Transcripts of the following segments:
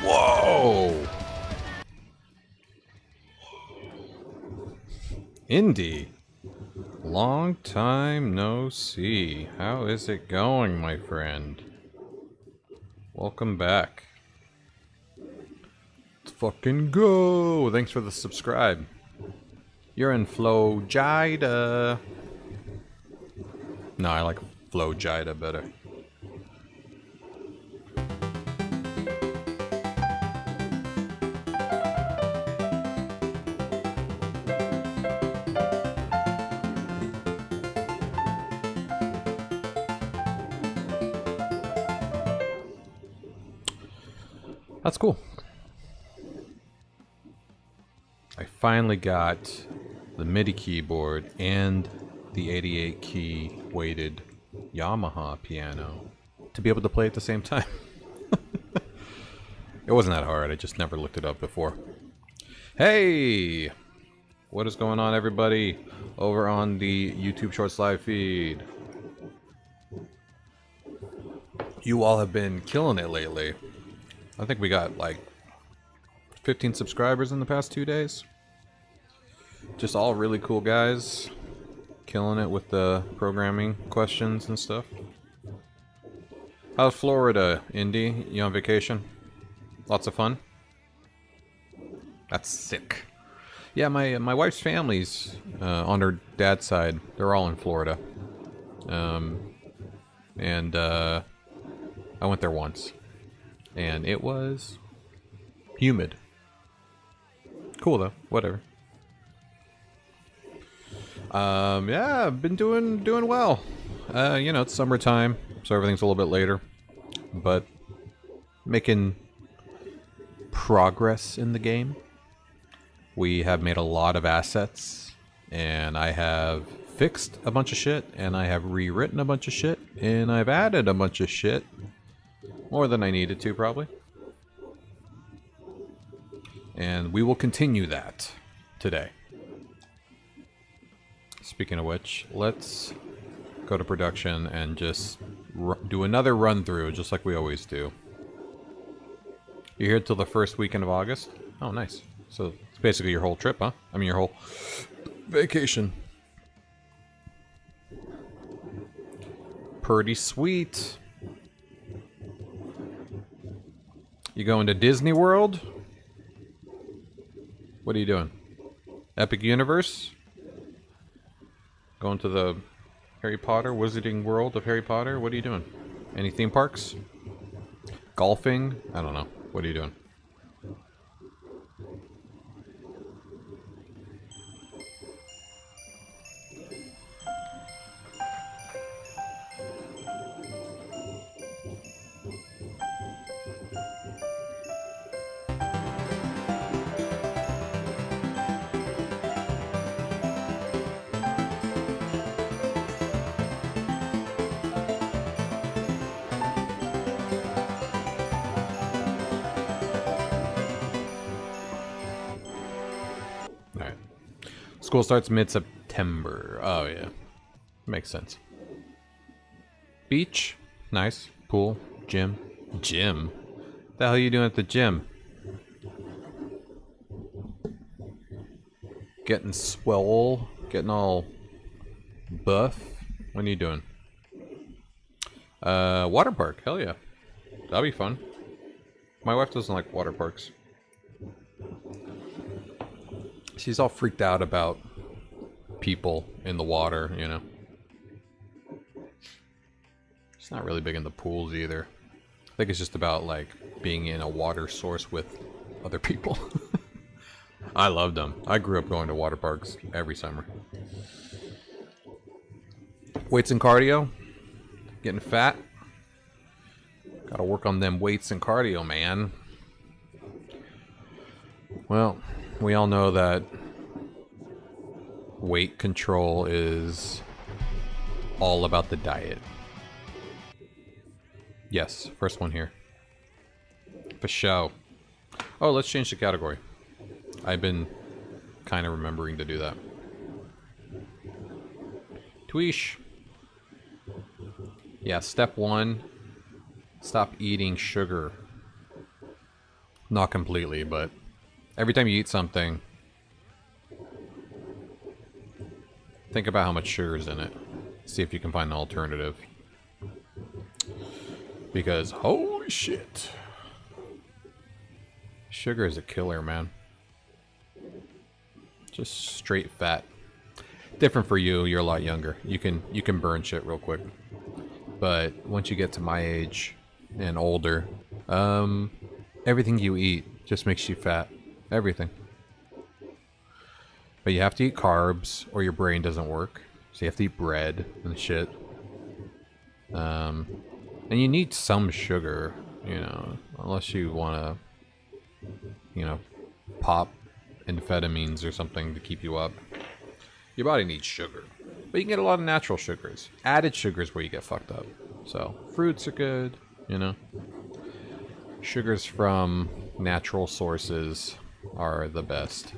Whoa! Indy. Long time no see. How is it going, my friend? Welcome back. Let's fucking go! Thanks for the subscribe. You're in Flojida. No, I like Flojida better. That's cool. I finally got the MIDI keyboard and the 88 key weighted Yamaha piano to be able to play at the same time. It wasn't that hard, I just never looked it up before. Hey! What is going on, everybody over on the YouTube Shorts live feed? You all have been killing it lately. I think we got like 15 subscribers in the past 2 days. Just all really cool guys. Killing it with the programming questions and stuff. How's Florida, Indy? You on vacation? Lots of fun? That's sick. Yeah, my wife's family's on her dad's side. They're all in Florida. I went there once. And it was humid. Cool though, whatever. Yeah, I've been doing well. You know, it's summertime, so everything's a little bit later. But making progress in the game. We have made a lot of assets, and I have fixed a bunch of shit, and I have rewritten a bunch of shit, and I've added a bunch of shit. More than I needed to, probably. And we will continue that today. Speaking of which, let's go to production and just do another run through, just like we always do. You're here till the first weekend of August? Oh, nice. So it's basically your whole trip, huh? I mean, your whole vacation. Pretty sweet. You going to Disney World? What are you doing? Epic Universe? Going to the Harry Potter, Wizarding World of Harry Potter? What are you doing? Any theme parks? Golfing? I don't know. What are you doing? School starts mid-September. Oh, yeah. Makes sense. Beach. Nice. Pool. Gym. Gym? What the hell are you doing at the gym? Getting swole? Getting all buff? What are you doing? Water park. Hell yeah. That'll be fun. My wife doesn't like water parks. She's all freaked out about people in the water, you know. She's not really big into pools either. I think it's just about, like, being in a water source with other people. I loved them. I grew up going to water parks every summer. Weights and cardio. Getting fat. Gotta work on them weights and cardio, man. Well, we all know that weight control is all about the diet. Yes, first one here. For show. Oh, let's change the category. I've been kind of remembering to do that. Tweesh. Yeah, step one. Stop eating sugar. Not completely, but every time you eat something, think about how much sugar is in it. See if you can find an alternative. Because, holy shit. Sugar is a killer, man. Just straight fat. Different for you, you're a lot younger. You can burn shit real quick. But once you get to my age and older, everything you eat just makes you fat. Everything. But you have to eat carbs or your brain doesn't work. So you have to eat bread and shit. And you need some sugar, you know, unless you want to, you know, pop amphetamines or something to keep you up. Your body needs sugar. But you can get a lot of natural sugars. Added sugars where you get fucked up. So, fruits are good, you know. Sugars from natural sources are the best.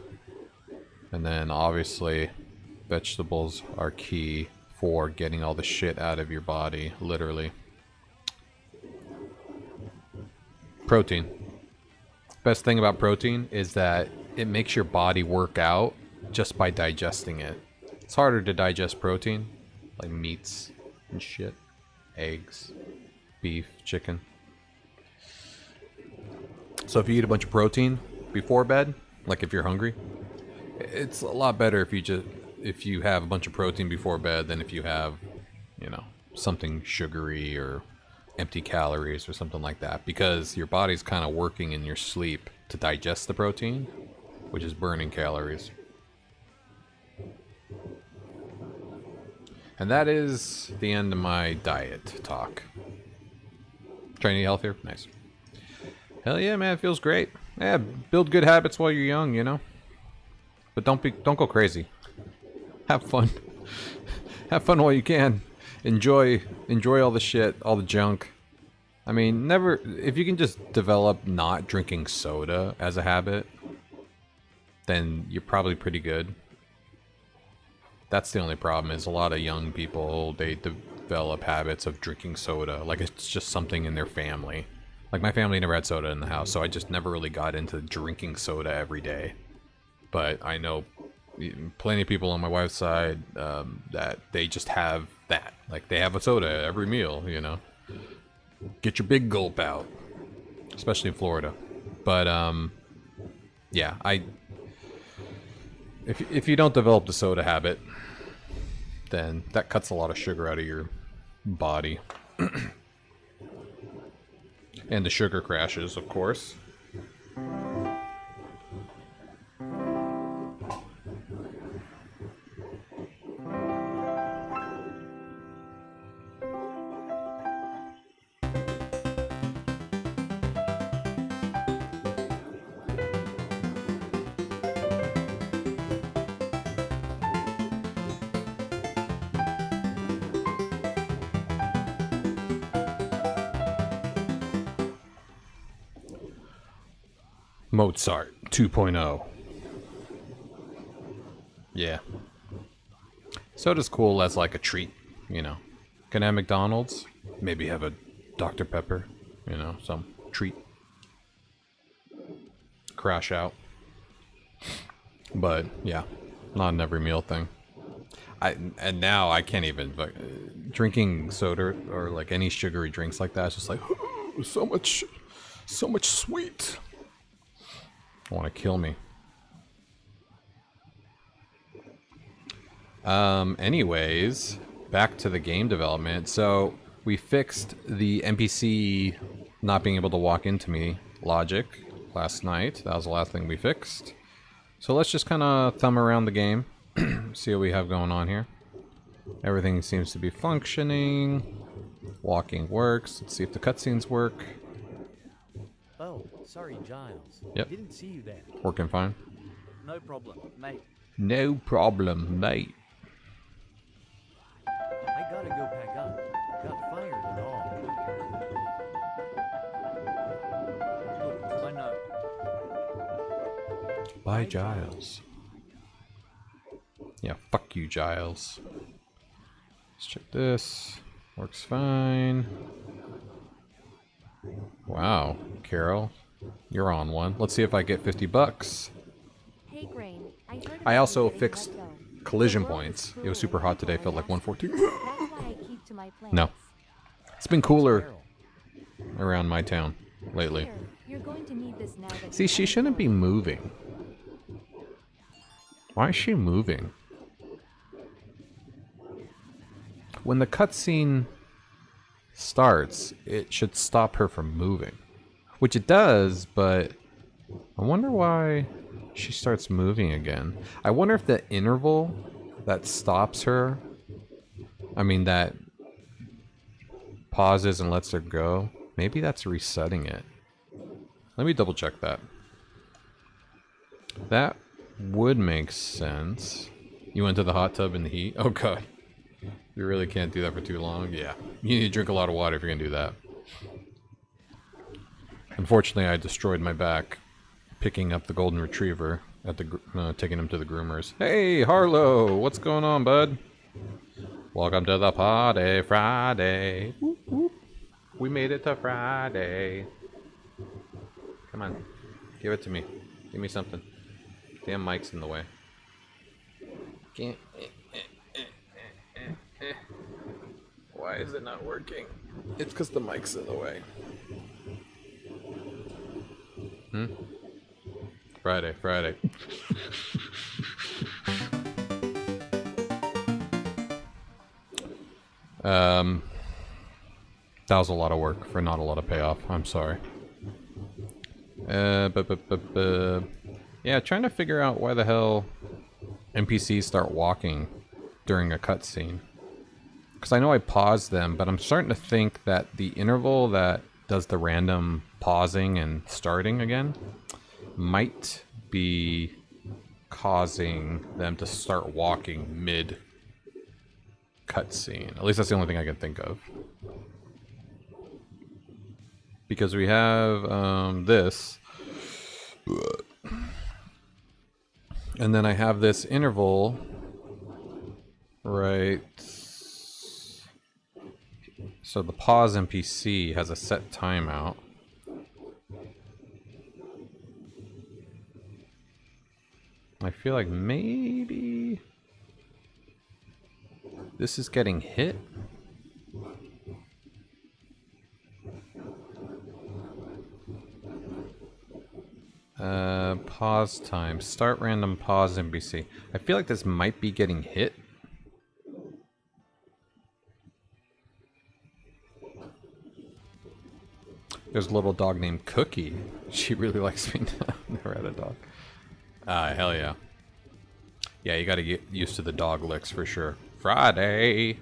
And then, obviously, vegetables are key for getting all the shit out of your body, literally. Protein. Best thing about protein is that it makes your body work out just by digesting it. It's harder to digest protein, like meats and shit. Eggs, beef, chicken. So if you eat a bunch of protein before bed, like if you're hungry, it's a lot better if you have a bunch of protein before bed than if you have, you know, something sugary or empty calories or something like that, because your body's kind of working in your sleep to digest the protein, which is burning calories. And that is the end of my diet talk. Trying to eat healthier? Nice. Hell yeah, man, it feels great. Yeah, build good habits while you're young, you know? But don't go crazy. Have fun. Have fun while you can. Enjoy all the shit, all the junk. I mean, if you can just develop not drinking soda as a habit, then you're probably pretty good. That's the only problem, is a lot of young people, they develop habits of drinking soda. Like, it's just something in their family. Like, my family never had soda in the house, so I just never really got into drinking soda every day. But I know plenty of people on my wife's side that they just have that. Like, they have a soda every meal, you know? Get your big gulp out. Especially in Florida. But, yeah, If you don't develop the soda habit, then that cuts a lot of sugar out of your body. And the sugar crashes, of course. Mozart 2.0. Yeah. Soda's cool as like a treat, you know. Can have McDonald's, maybe have a Dr. Pepper, you know, some treat. Crash out. But yeah, not an every meal thing. And now I can't even drinking soda or like any sugary drinks like that. It's just like so much sweet. Want to kill me. Anyways, back to the game development. So we fixed the NPC not being able to walk into me logic last night. That was the last thing we fixed. So let's just kind of thumb around the game, see what we have going on here. Everything seems to be functioning. Walking works. Let's see if the cutscenes work. Oh, sorry, Giles. Yep. Didn't see you there. Working fine. No problem, mate. No problem, mate. I gotta go pack up. Got fired and all. Look, I know. Bye, Giles. Yeah, fuck you, Giles. Let's check this. Works fine. Wow, Carol. You're on one. Let's see if I get 50 bucks. Hey, Grain. I heard I about also you getting fixed let go. collision The world is points. It cruel was super and hot today. awful Felt like and 114. That's why I keep to my plans. No. It's been cooler Carol. around my town lately. Here, you're going to need this now that See, you're she shouldn't be unemployed. moving. Why is she moving? When the cutscene starts, it should stop her from moving. Which it does, but I wonder why she starts moving again. I wonder if the interval that stops her, I mean that pauses and lets her go, maybe that's resetting it. Let me double check that. That would make sense. You went to the hot tub in the heat? Oh god. You really can't do that for too long? Yeah. You need to drink a lot of water if you're gonna do that. Unfortunately, I destroyed my back picking up the golden retriever at the taking him to the groomers. Hey, Harlow! What's going on, bud? Welcome to the party, Friday. Whoop, whoop. We made it to Friday. Come on. Give it to me. Give me something. Damn mic's in the way. Can't. Why is it not working? It's because the mic's in the way. Friday, Friday. That was a lot of work for not a lot of payoff. I'm sorry. Yeah, trying to figure out why the hell NPCs start walking during a cutscene. Because I know I paused them, but I'm starting to think that the interval that does the random pausing and starting again might be causing them to start walking mid cutscene. At least that's the only thing I can think of. Because we have this. And then I have this interval right. So the pause NPC has a set timeout. I feel like maybe this is getting hit. Pause time. Start random pause NPC. I feel like this might be getting hit. There's a little dog named Cookie. She really likes me now. Never had a dog. Hell yeah. Yeah, you gotta get used to the dog licks for sure. Friday!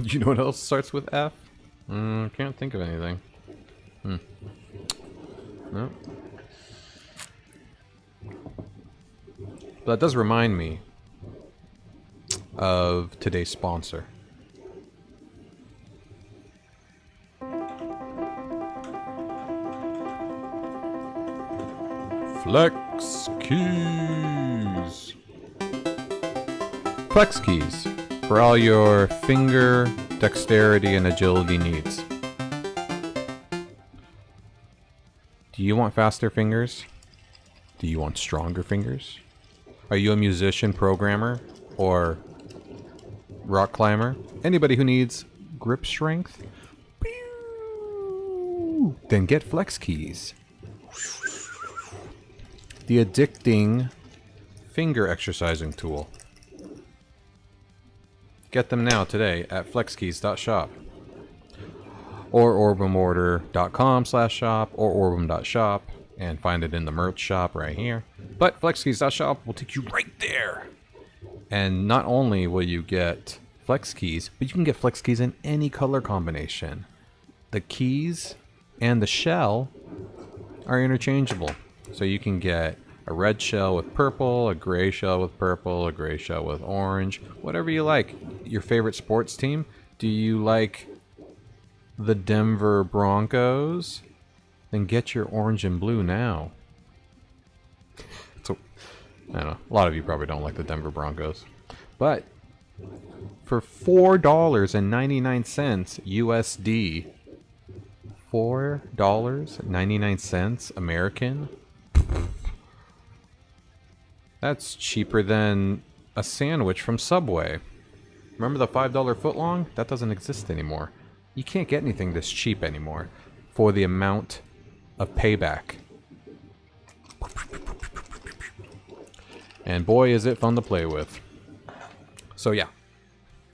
You know what else starts with F? Can't think of anything. Nope. But that does remind me of today's sponsor. Flex Keys. Flex Keys for all your finger dexterity and agility needs. Do you want faster fingers? Do you want stronger fingers? Are you a musician, programmer, or rock climber? Anybody who needs grip strength? Then get Flex Keys. The addicting finger exercising tool. Get them now today at flexkeys.shop or orbemortar.com/shop or orbem.shop and find it in the merch shop right here. But flexkeys.shop will take you right there. And not only will you get Flex Keys, but you can get Flex Keys in any color combination. The keys and the shell are interchangeable. So you can get a red shell with purple, a gray shell with purple, a gray shell with orange, whatever you like. Your favorite sports team? Do you like the Denver Broncos? Then get your orange and blue now. So, I don't know. A lot of you probably don't like the Denver Broncos. But for $4.99 USD, $4.99 American. That's cheaper than a sandwich from Subway. Remember the $5 footlong? That doesn't exist anymore. You can't get anything this cheap anymore for the amount of payback. And boy, is it fun to play with. So yeah,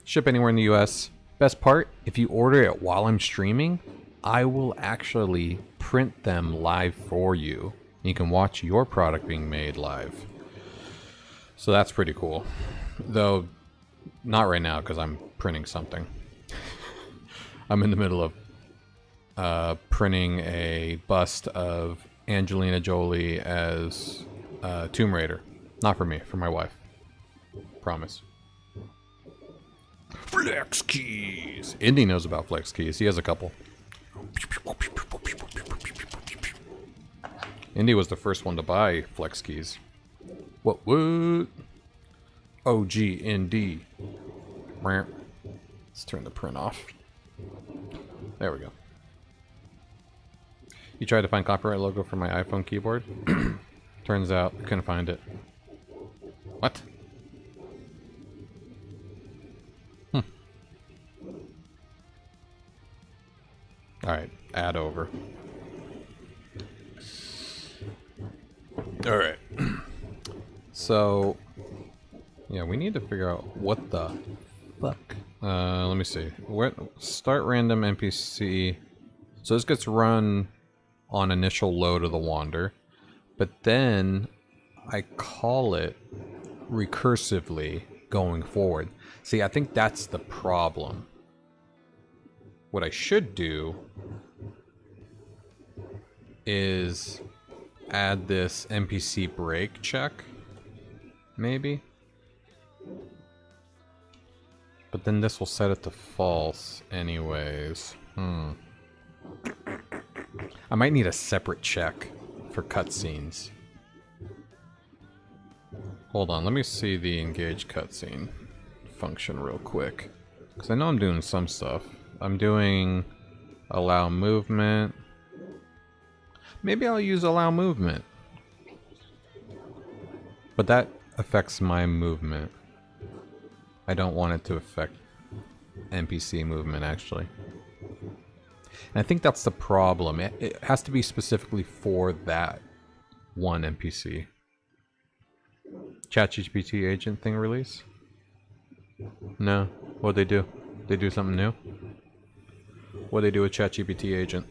ship anywhere in the US. Best part, if you order it while I'm streaming, I will actually print them live for you. You can watch your product being made live. So that's pretty cool. Though, not right now because I'm printing something. I'm in the middle of printing a bust of Angelina Jolie as Tomb Raider. Not for me, for my wife. Promise. Flex keys. Indy knows about flex keys. He has a couple. Indy was the first one to buy flex keys. What? OG Indy. Let's turn the print off. There we go. You tried to find copyright logo for my iPhone keyboard? Turns out I couldn't find it. What? Alright, add over. Alright. So, yeah, we need to figure out what the fuck. Let me see. Start random NPC. So this gets run on initial load of the wander, but then I call it recursively going forward. See, I think that's the problem. What I should do is add this NPC break check, maybe. But then this will set it to false anyways. I might need a separate check for cutscenes. Hold on, let me see the engage cutscene function real quick. Because I know I'm doing some stuff. I'm doing allow movement. Maybe I'll use allow movement. But that affects my movement. I don't want it to affect NPC movement, actually. And I think that's the problem. It has to be specifically for that one NPC. ChatGPT agent thing release? No. What'd they do? They do something new? What'd they do with ChatGPT agent?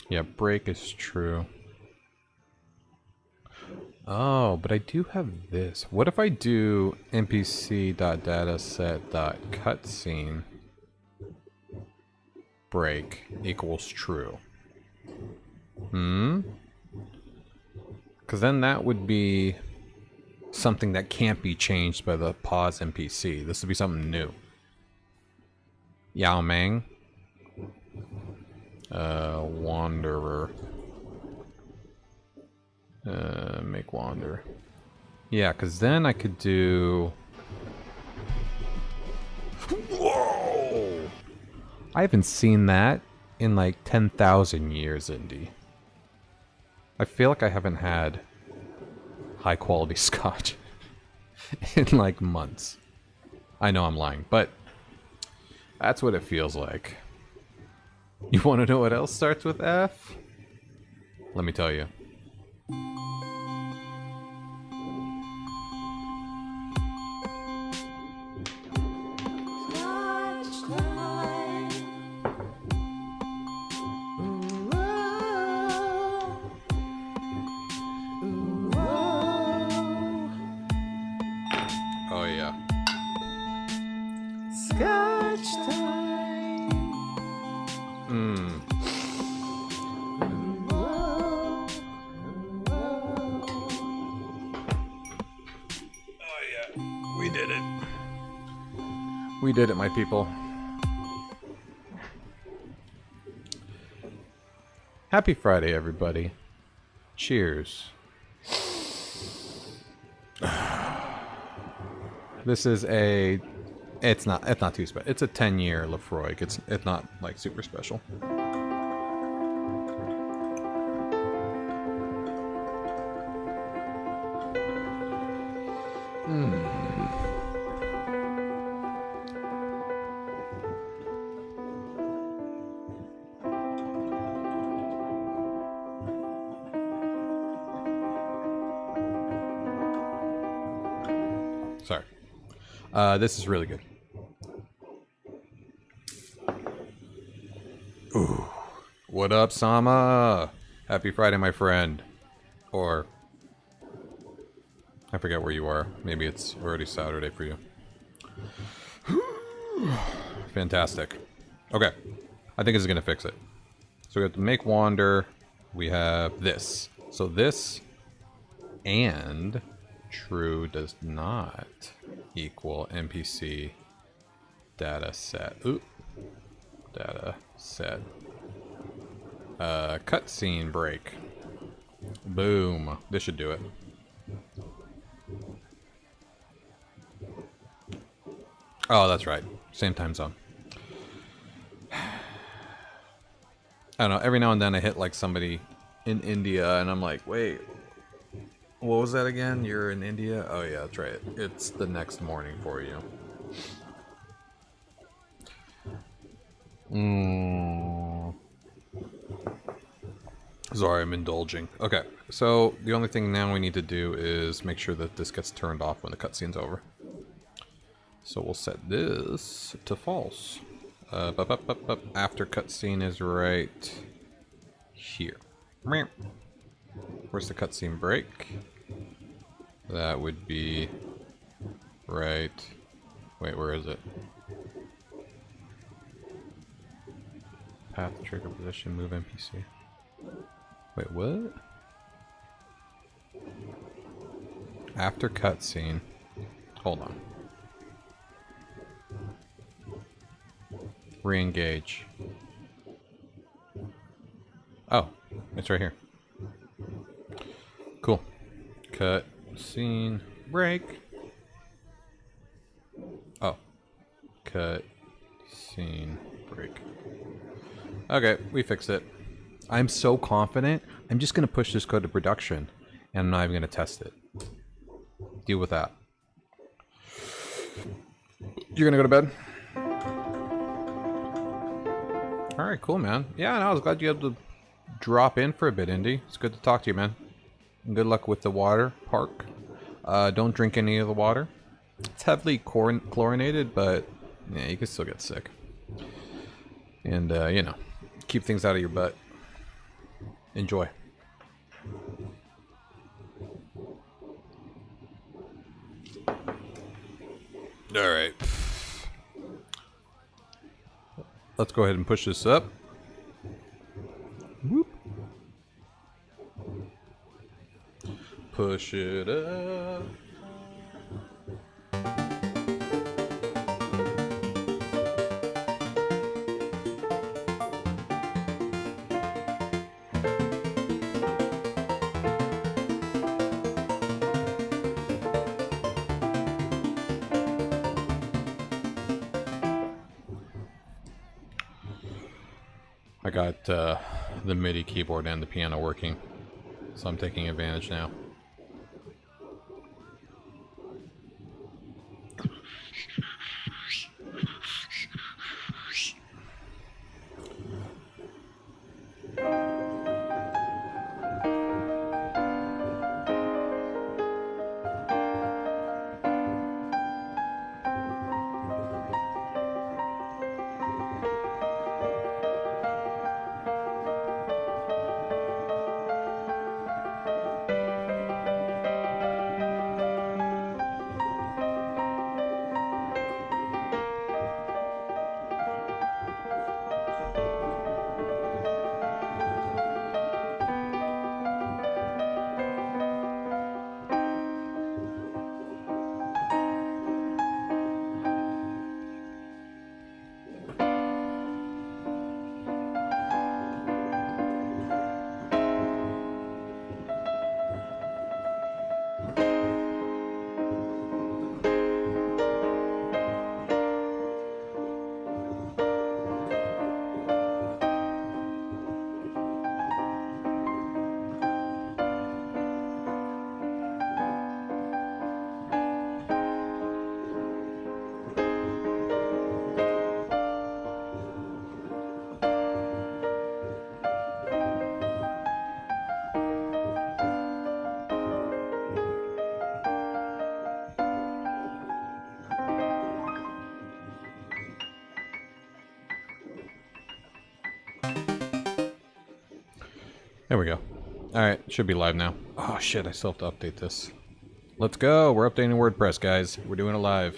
Yeah, break is true. Oh, but I do have this. What if I do npc.dataset.cutscene break equals true? Because then that would be something that can't be changed by the pause NPC. This would be something new. Yao Meng. Wanderer. Make wander. Yeah, because then I could do... Whoa! I haven't seen that in like 10,000 years, Indy. I feel like I haven't had high quality scotch in like months. I know I'm lying, but that's what it feels like. You want to know what else starts with F? Let me tell you. Oh yeah. Scotch time. Oh yeah. We did it. We did it, my people. Happy Friday, everybody. Cheers. This is a... It's not too special. It's a 10-year Lefroy. It's not like super special. Sorry. This is really good. Ooh. What up, Sama? Happy Friday, my friend. Or... I forget where you are. Maybe it's already Saturday for you. Fantastic. Okay. I think this is going to fix it. So we have to make wander. We have this. So this and true does not equal NPC data set. Oop. Data set. Cutscene break. Boom. This should do it. Oh, that's right. Same time zone. I don't know. Every now and then I hit like somebody in India and I'm like, wait, what was that again? You're in India? Oh yeah, that's right. It's the next morning for you. Sorry, I'm indulging. Okay, so the only thing now we need to do is make sure that this gets turned off when the cutscene's over. So we'll set this to false. After cutscene is right here. Where's the cutscene break? That would be right. Wait, where is it? Path, trigger position, move NPC. Wait, what? After cutscene. Hold on. Re-engage. Oh, it's right here. Cool. Cut scene break. Oh. Cut scene break. Okay, we fixed it. I'm so confident. I'm just going to push this code to production and I'm not even going to test it. Deal with that. You're going to go to bed? Alright, cool, man. Yeah, no, I was glad you had to drop in for a bit, Indy. It's good to talk to you, man. And good luck with the water park. Don't drink any of the water. It's heavily chlorinated, but yeah, you can still get sick. And, you know, keep things out of your butt. Enjoy. Alright. Let's go ahead and push this up. Whoop. Push it up. I got the MIDI keyboard and the piano working, so I'm taking advantage now. There we go. Alright, should be live now. Oh shit, I still have to update this. Let's go! We're updating WordPress, guys. We're doing it live.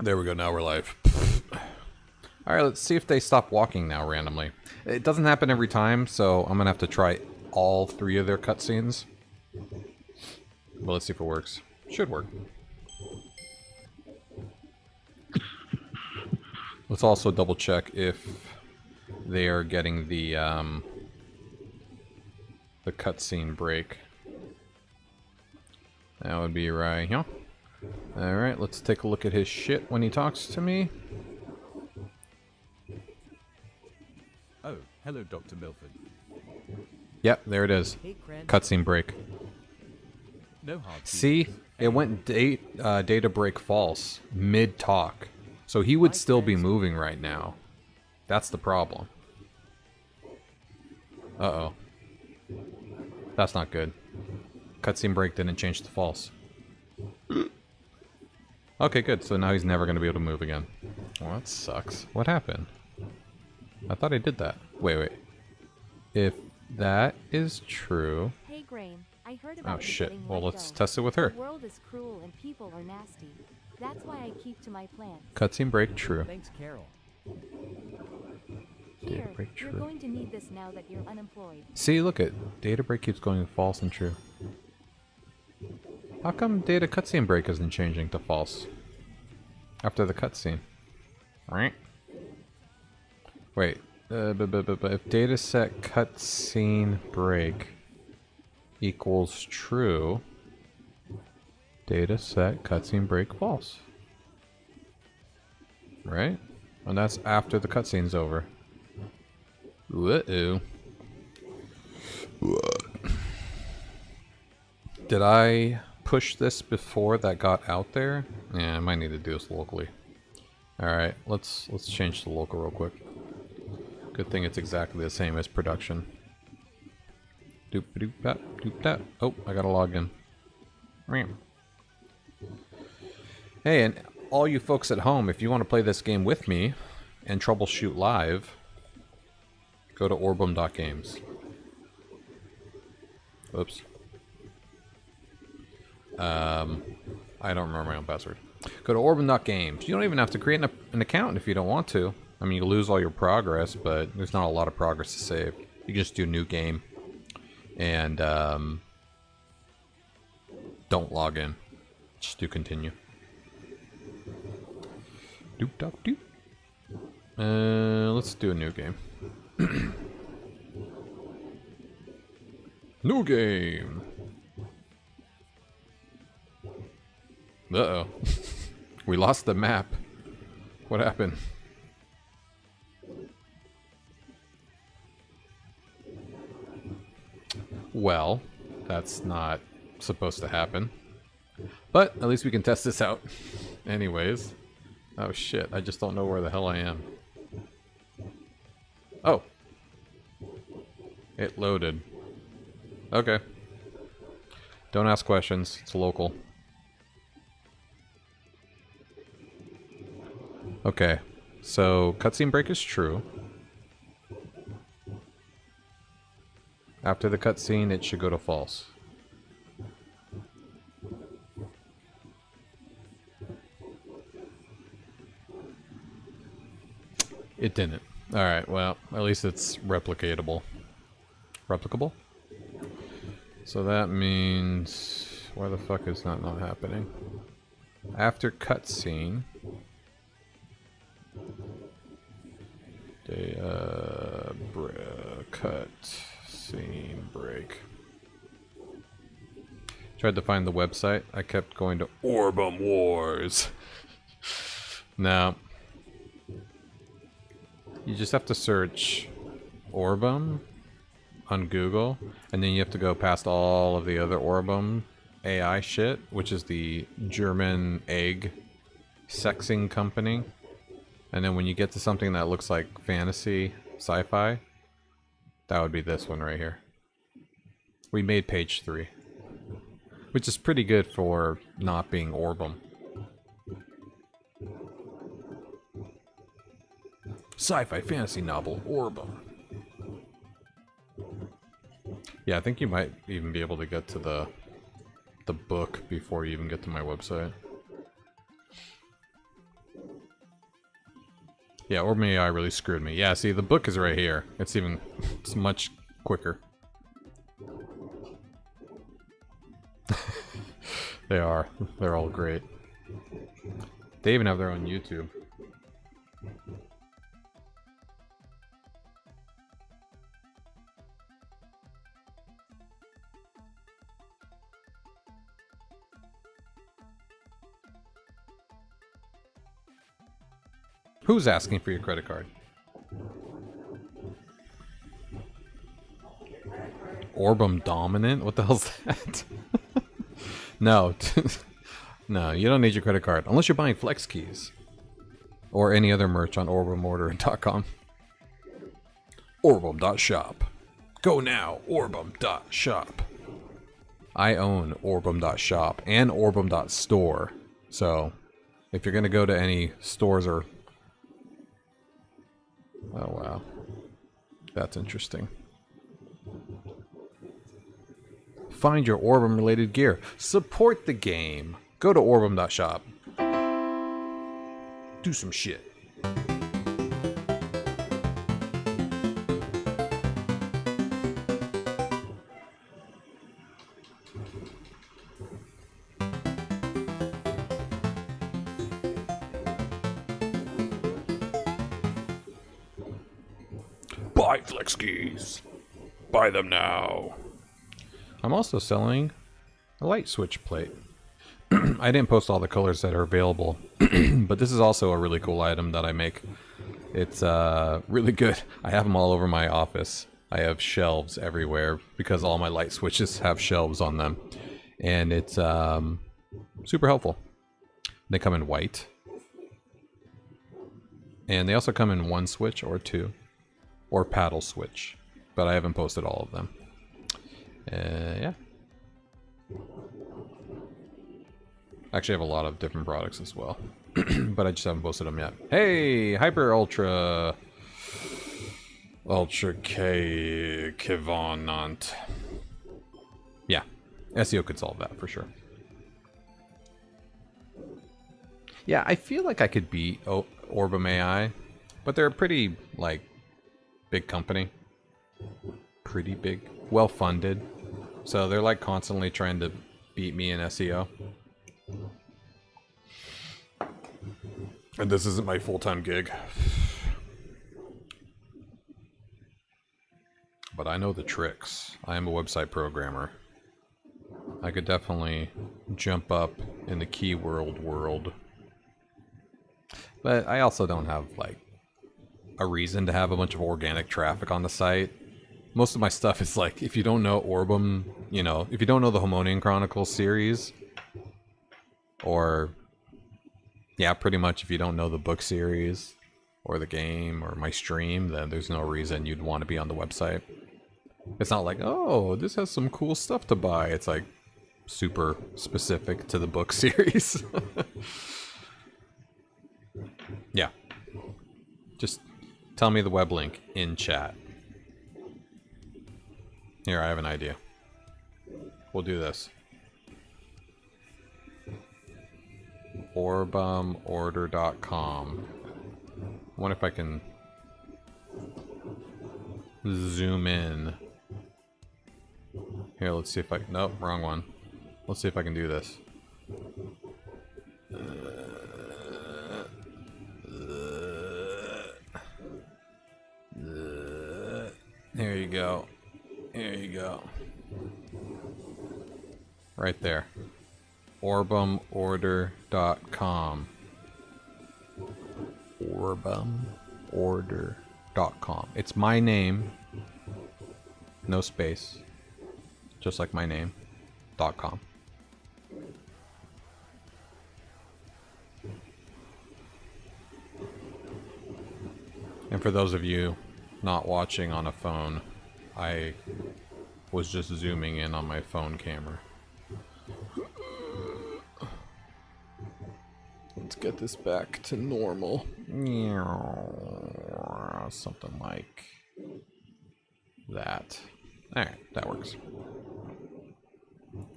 There we go, now we're live. Alright, let's see if they stop walking now randomly. It doesn't happen every time, so I'm gonna have to try all 3 of their cutscenes. But let's see if it works. Should work. Let's also double check if they are getting the cutscene break. That would be right here. Alright, let's take a look at his shit when he talks to me. Oh, hello, Dr. Milford. Yep, there it is. Hey, Cran. Cutscene break. No hard See? feelings. It went data break false mid-talk. So he would still be moving right now. That's the problem. Uh-oh. That's not good. Cutscene break didn't change to false. Okay, good. So now he's never going to be able to move again. Well, that sucks. What happened? I thought I did that. Wait. If that is true... Hey, Grain. I heard about Oh, you shit. getting Well, let let's go. test it with her. The world is cruel and people are nasty. That's why I keep to my plans. Cutscene break true. Thanks, Carol. Here, break you're true. going to need this now that you're unemployed. See, look at data break keeps going false and true. How come data cutscene break isn't changing to false after the cutscene? Right? Wait. If data set cutscene break equals true, data set cutscene break false. Right? And that's after the cutscene's over. Uh-oh. Did I push this before that got out there? Yeah, I might need to do this locally. Alright, let's change to local real quick. Good thing it's exactly the same as production. Doop doop that doop that. Oh, I gotta log in. Hey, and all you folks at home, if you want to play this game with me and troubleshoot live, go to orbem.games. Oops. I don't remember my own password. Go to orbem.games. You don't even have to create an account if you don't want to. I mean, you lose all your progress, but there's not a lot of progress to save. You just do new game. And, don't log in. Just do continue. Doop doop doop. Let's do a new game. New game. Uh-oh. We lost the map. What happened? Well, that's not supposed to happen. But at least we can test this out. Anyways. Oh shit, I just don't know where the hell I am. Oh. It loaded. Okay. Don't ask questions. It's local. Okay. So, cutscene break is true. After the cutscene, it should go to false. It didn't. Alright, well, at least it's replicatable. Replicable? So that means... Why the fuck is that not happening? After cutscene... Cutscene break. Tried to find the website. I kept going to Orbem Wars. No. You just have to search Orbem on Google, and then you have to go past all of the other Orbem AI shit, which is the German egg sexing company. And then when you get to something that looks like fantasy, sci-fi, that would be this one right here. We made page 3. Which is pretty good for not being Orbem. Sci-fi fantasy novel, Orbem. Yeah, I think you might even be able to get to the book before you even get to my website. Yeah, Orbem AI really screwed me. Yeah, see, the book is right here. It's much quicker. They are. They're all great. They even have their own YouTube. Who's asking for your credit card? Orbem Dominant? What the hell's that? No. No, you don't need your credit card. Unless you're buying Flex Keys. Or any other merch on OrbemOrder.com. Orbem.shop. Go now, Orbem.shop. I own Orbem.shop and Orbem.store. So, if you're going to go to any stores or... Oh, wow. That's interesting. Find your Orbem-related gear. Support the game. Go to Orbem.shop. Do some shit. Buy Flex Keys. Buy them now. I'm also selling a light switch plate. I didn't post all the colors that are available, but this is also a really cool item that I make. It's really good. I have them all over my office. I have shelves everywhere because all my light switches have shelves on them. And it's super helpful. They come in white. And they also come in one switch or two. Or paddle switch. But I haven't posted all of them. Yeah. Actually, I have a lot of different products as well. But I just haven't posted them yet. Hey! Hyper Ultra... Ultra K... Kivanant. Yeah. SEO could solve that for sure. Yeah, I feel like I could beat Orbem AI. But they're a pretty, like, big company. Pretty big. Well-funded. So they're, like, constantly trying to beat me in SEO. And this isn't my full-time gig. But I know the tricks. I am a website programmer. I could definitely jump up in the keyword world. But I also don't have, like, a reason to have a bunch of organic traffic on the site. Most of my stuff is like, if you don't know Orbem, you know, if you don't know the Homonian Chronicles series, or, yeah, pretty much if you don't know the book series, or the game, or my stream, then there's no reason you'd want to be on the website. It's not like, oh, this has some cool stuff to buy. It's like super specific to the book series. Yeah. Just tell me the web link in chat. Here, I have an idea. We'll do this. OrbemOrder.com. I wonder if I can zoom in. Here, let's see if I... Nope, wrong one. Let's see if I can do this. There you go. Here you go. Right there. OrbemOrder.com. OrbemOrder.com. It's my name. No space. Just like my name. .com. And for those of you not watching on a phone, I was just zooming in on my phone camera. Let's get this back to normal. something like that. Alright, that works.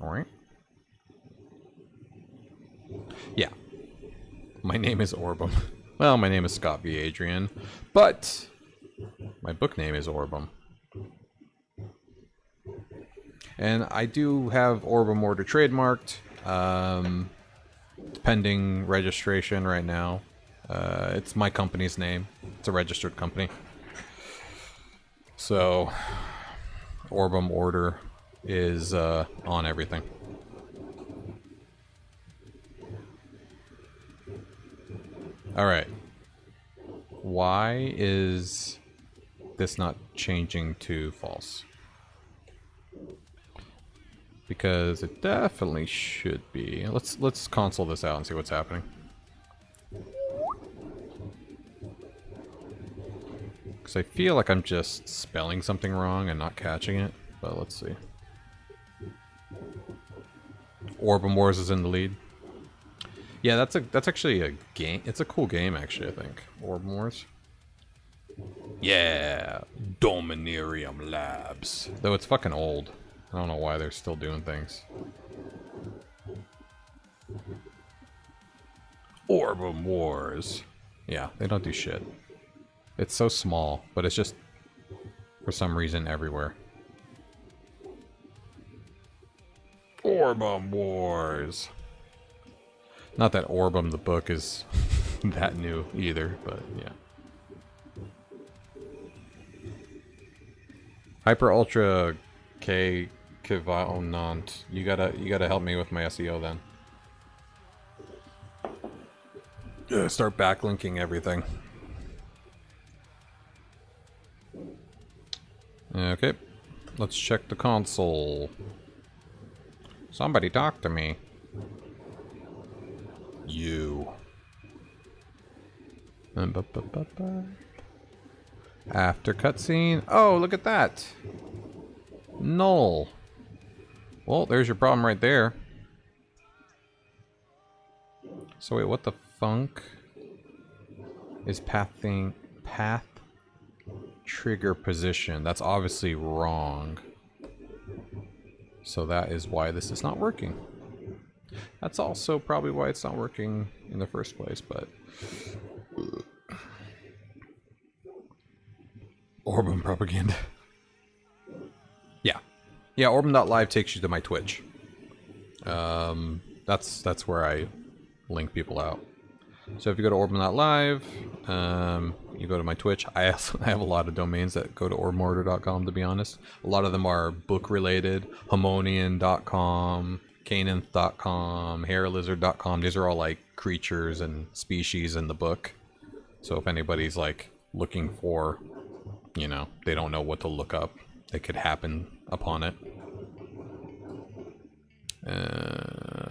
Alright. Yeah. My name is Orbem. Well, my name is Scott V. Adrian, but my book name is Orbem. And I do have Orbem Order trademarked. It's pending registration right now. It's my company's name. It's a registered company. So, Orbem Order is on everything. Alright. Why is this not changing to false? Because it definitely should be. Let's console this out and see what's happening. Because I feel like I'm just spelling something wrong and not catching it, but let's see. Orbem Wars is in the lead. Yeah, that's actually a game. It's a cool game, actually, I think. Orbem Wars. Yeah, Dominarium Labs. Though it's fucking old. I don't know why they're still doing things. Orbem Wars. Yeah, they don't do shit. It's so small, but it's just, for some reason, everywhere. Orbem Wars. Not that Orbem the book is that new either, but yeah. Hyper Ultra K Kivaonant. You gotta help me with my SEO then. Start backlinking everything. Okay, let's check the console. Somebody talk to me. You. After cutscene. Oh, look at that. Null. Well, there's your problem right there. So wait, what the funk is path trigger position? That's obviously wrong. So that is why this is not working. That's also probably why it's not working in the first place, but... Orbem propaganda. Yeah. Yeah, Orbem.live takes you to my Twitch. That's where I link people out. So if you go to Orbem.live, you go to my Twitch. I have a lot of domains that go to orbemortar.com, to be honest. A lot of them are book-related. Harmonian.com, Cananth.com, hairlizard.com. These are all like creatures and species in the book. So if anybody's like looking for, you know, they don't know what to look up, it could happen upon it.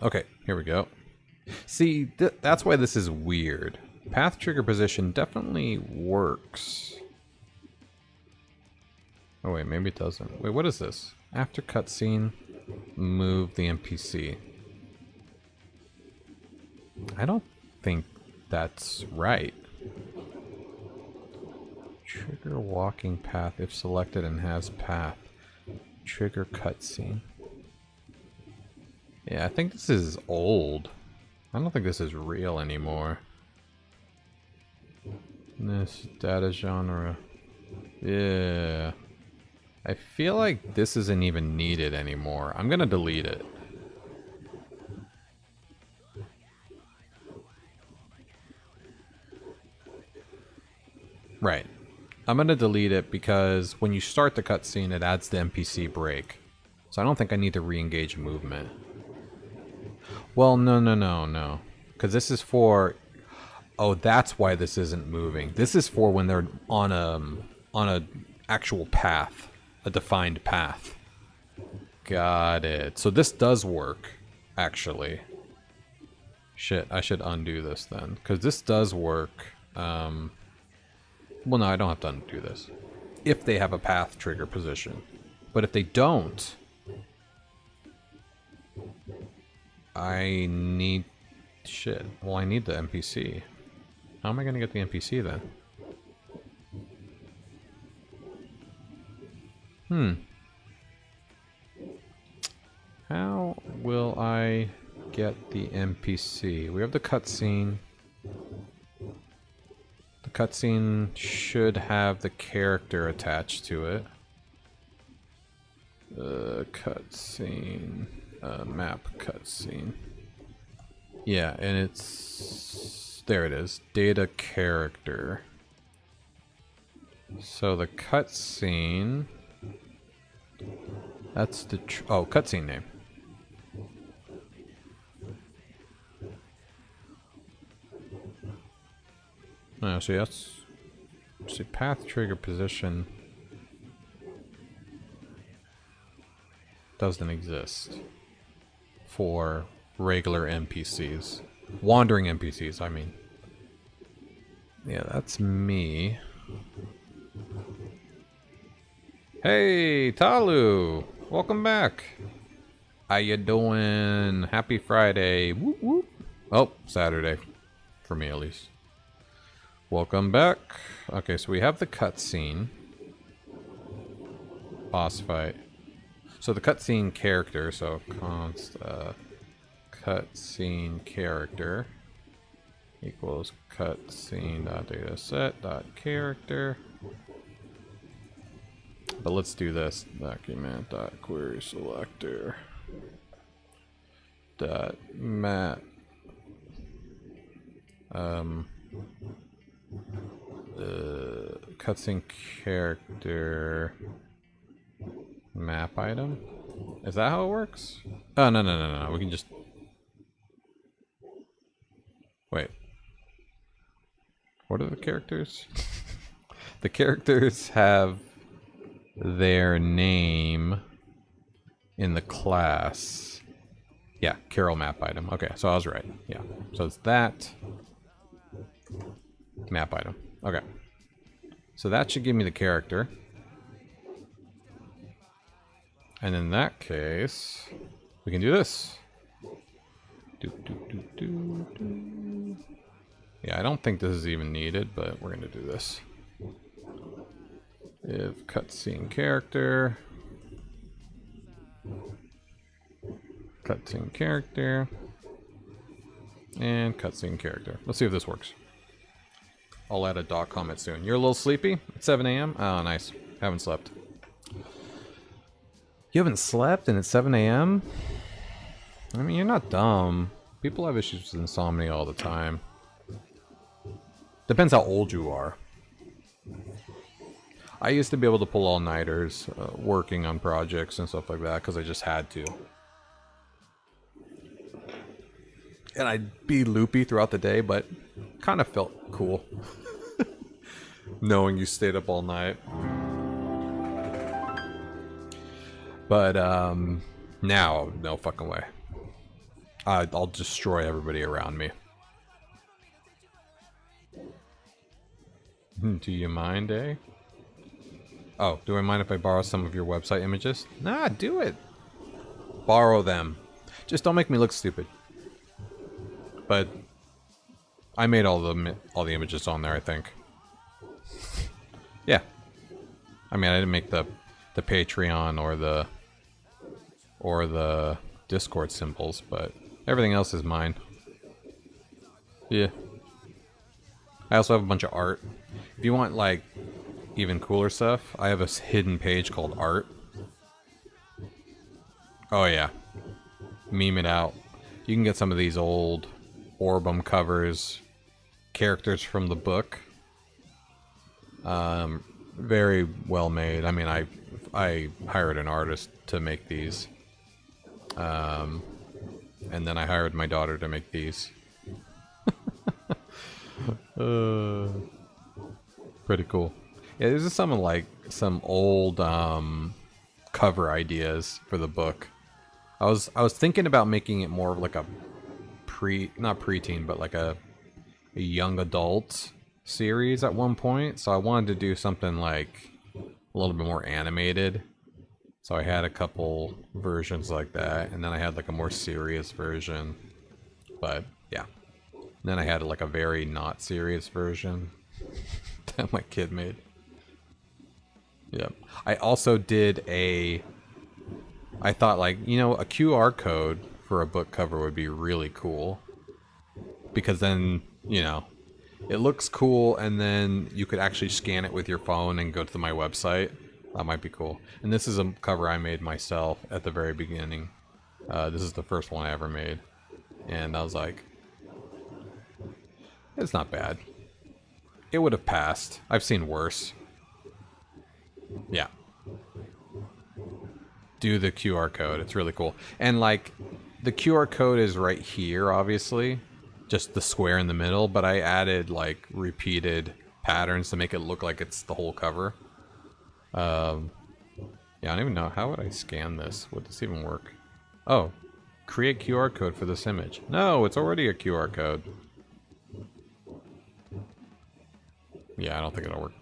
Okay, here we go. See, that's why this is weird. Path trigger position definitely works. Oh wait, maybe it doesn't. Wait, what is this? After cutscene, move the NPC. I don't think that's right. Trigger walking path if selected and has path. Trigger cutscene. Yeah, I think this is old. I don't think this is real anymore. This data genre. Yeah. I feel like this isn't even needed anymore. I'm gonna delete it. Right. I'm gonna delete it because when you start the cutscene, it adds the NPC break. So I don't think I need to re-engage movement. Well, no. Because this is for... Oh, that's why this isn't moving. This is for when they're on a actual path. A defined path. Got it. So this does work, actually. Shit, I should undo this then. Because this does work. Well, no, I don't have to undo this. If they have a path trigger position. But if they don't... I need... Shit. Well, I need the NPC. How am I going to get the NPC then? How will I get the NPC? We have the cutscene. The cutscene should have the character attached to it. Cutscene. Map cutscene. Yeah, and it's... There it is. Data character. So the cutscene... That's the... oh, cutscene name. Oh, see, that's... See, path trigger position... doesn't exist for regular NPCs. Wandering NPCs, I mean. Yeah, that's me. Hey, Talu! Welcome back! How you doing? Happy Friday. Whoop whoop. Oh, Saturday. For me, at least. Welcome back. Okay, so we have the cutscene. Boss fight. So the cutscene character, so const cutscene character equals cutscene.dataset.character. But let's do this. Document.query selector dot map cutscene character map item. Is that how it works? Oh, no. We can just... Wait. What are the characters? The characters have their name in the class. Yeah, Carol map item. Okay, so I was right. Yeah. So it's that map item. Okay. So that should give me the character. And in that case, we can do this. Yeah, I don't think this is even needed, but we're going to do this. If cutscene character, and cutscene character. Let's see if this works. I'll add a dot comment soon. You're a little sleepy? It's 7 a.m.? Oh, nice. Haven't slept. You haven't slept and it's 7 a.m.? I mean, you're not dumb. People have issues with insomnia all the time. Depends how old you are. I used to be able to pull all-nighters working on projects and stuff like that because I just had to. And I'd be loopy throughout the day, but kind of felt cool. Knowing you stayed up all night. But, now, no fucking way. I'll destroy everybody around me. Do you mind, eh? Oh, do I mind if I borrow some of your website images? Nah, do it. Borrow them. Just don't make me look stupid. But I made all the images on there, I think. Yeah. I mean, I didn't make the Patreon or the Discord symbols, but everything else is mine. Yeah. I also have a bunch of art. If you want, like, even cooler stuff, I have a hidden page called Art. Oh, yeah. Meme it out. You can get some of these old Orbem covers, characters from the book. Very well made. I mean, I hired an artist to make these. And then I hired my daughter to make these. Pretty cool. Yeah, this is some old cover ideas for the book. I was thinking about making it more of like a not preteen, but like a young adult series at one point. So I wanted to do something like a little bit more animated. So I had a couple versions like that, and then I had like a more serious version. But yeah. And then I had like a very not serious version that my kid made. Yeah. I also did I thought like, you know, a QR code for a book cover would be really cool. Because then, you know, it looks cool and then you could actually scan it with your phone and go to my website. That might be cool. And this is a cover I made myself at the very beginning. This is the first one I ever made. And I was like, it's not bad. It would have passed. I've seen worse. Yeah. Do the QR code. It's really cool. And like, the QR code is right here, obviously. Just the square in the middle. But I added like repeated patterns to make it look like it's the whole cover. Yeah, I don't even know. How would I scan this? Would this even work? Oh. Create QR code for this image. No, it's already a QR code. Yeah, I don't think it'll work.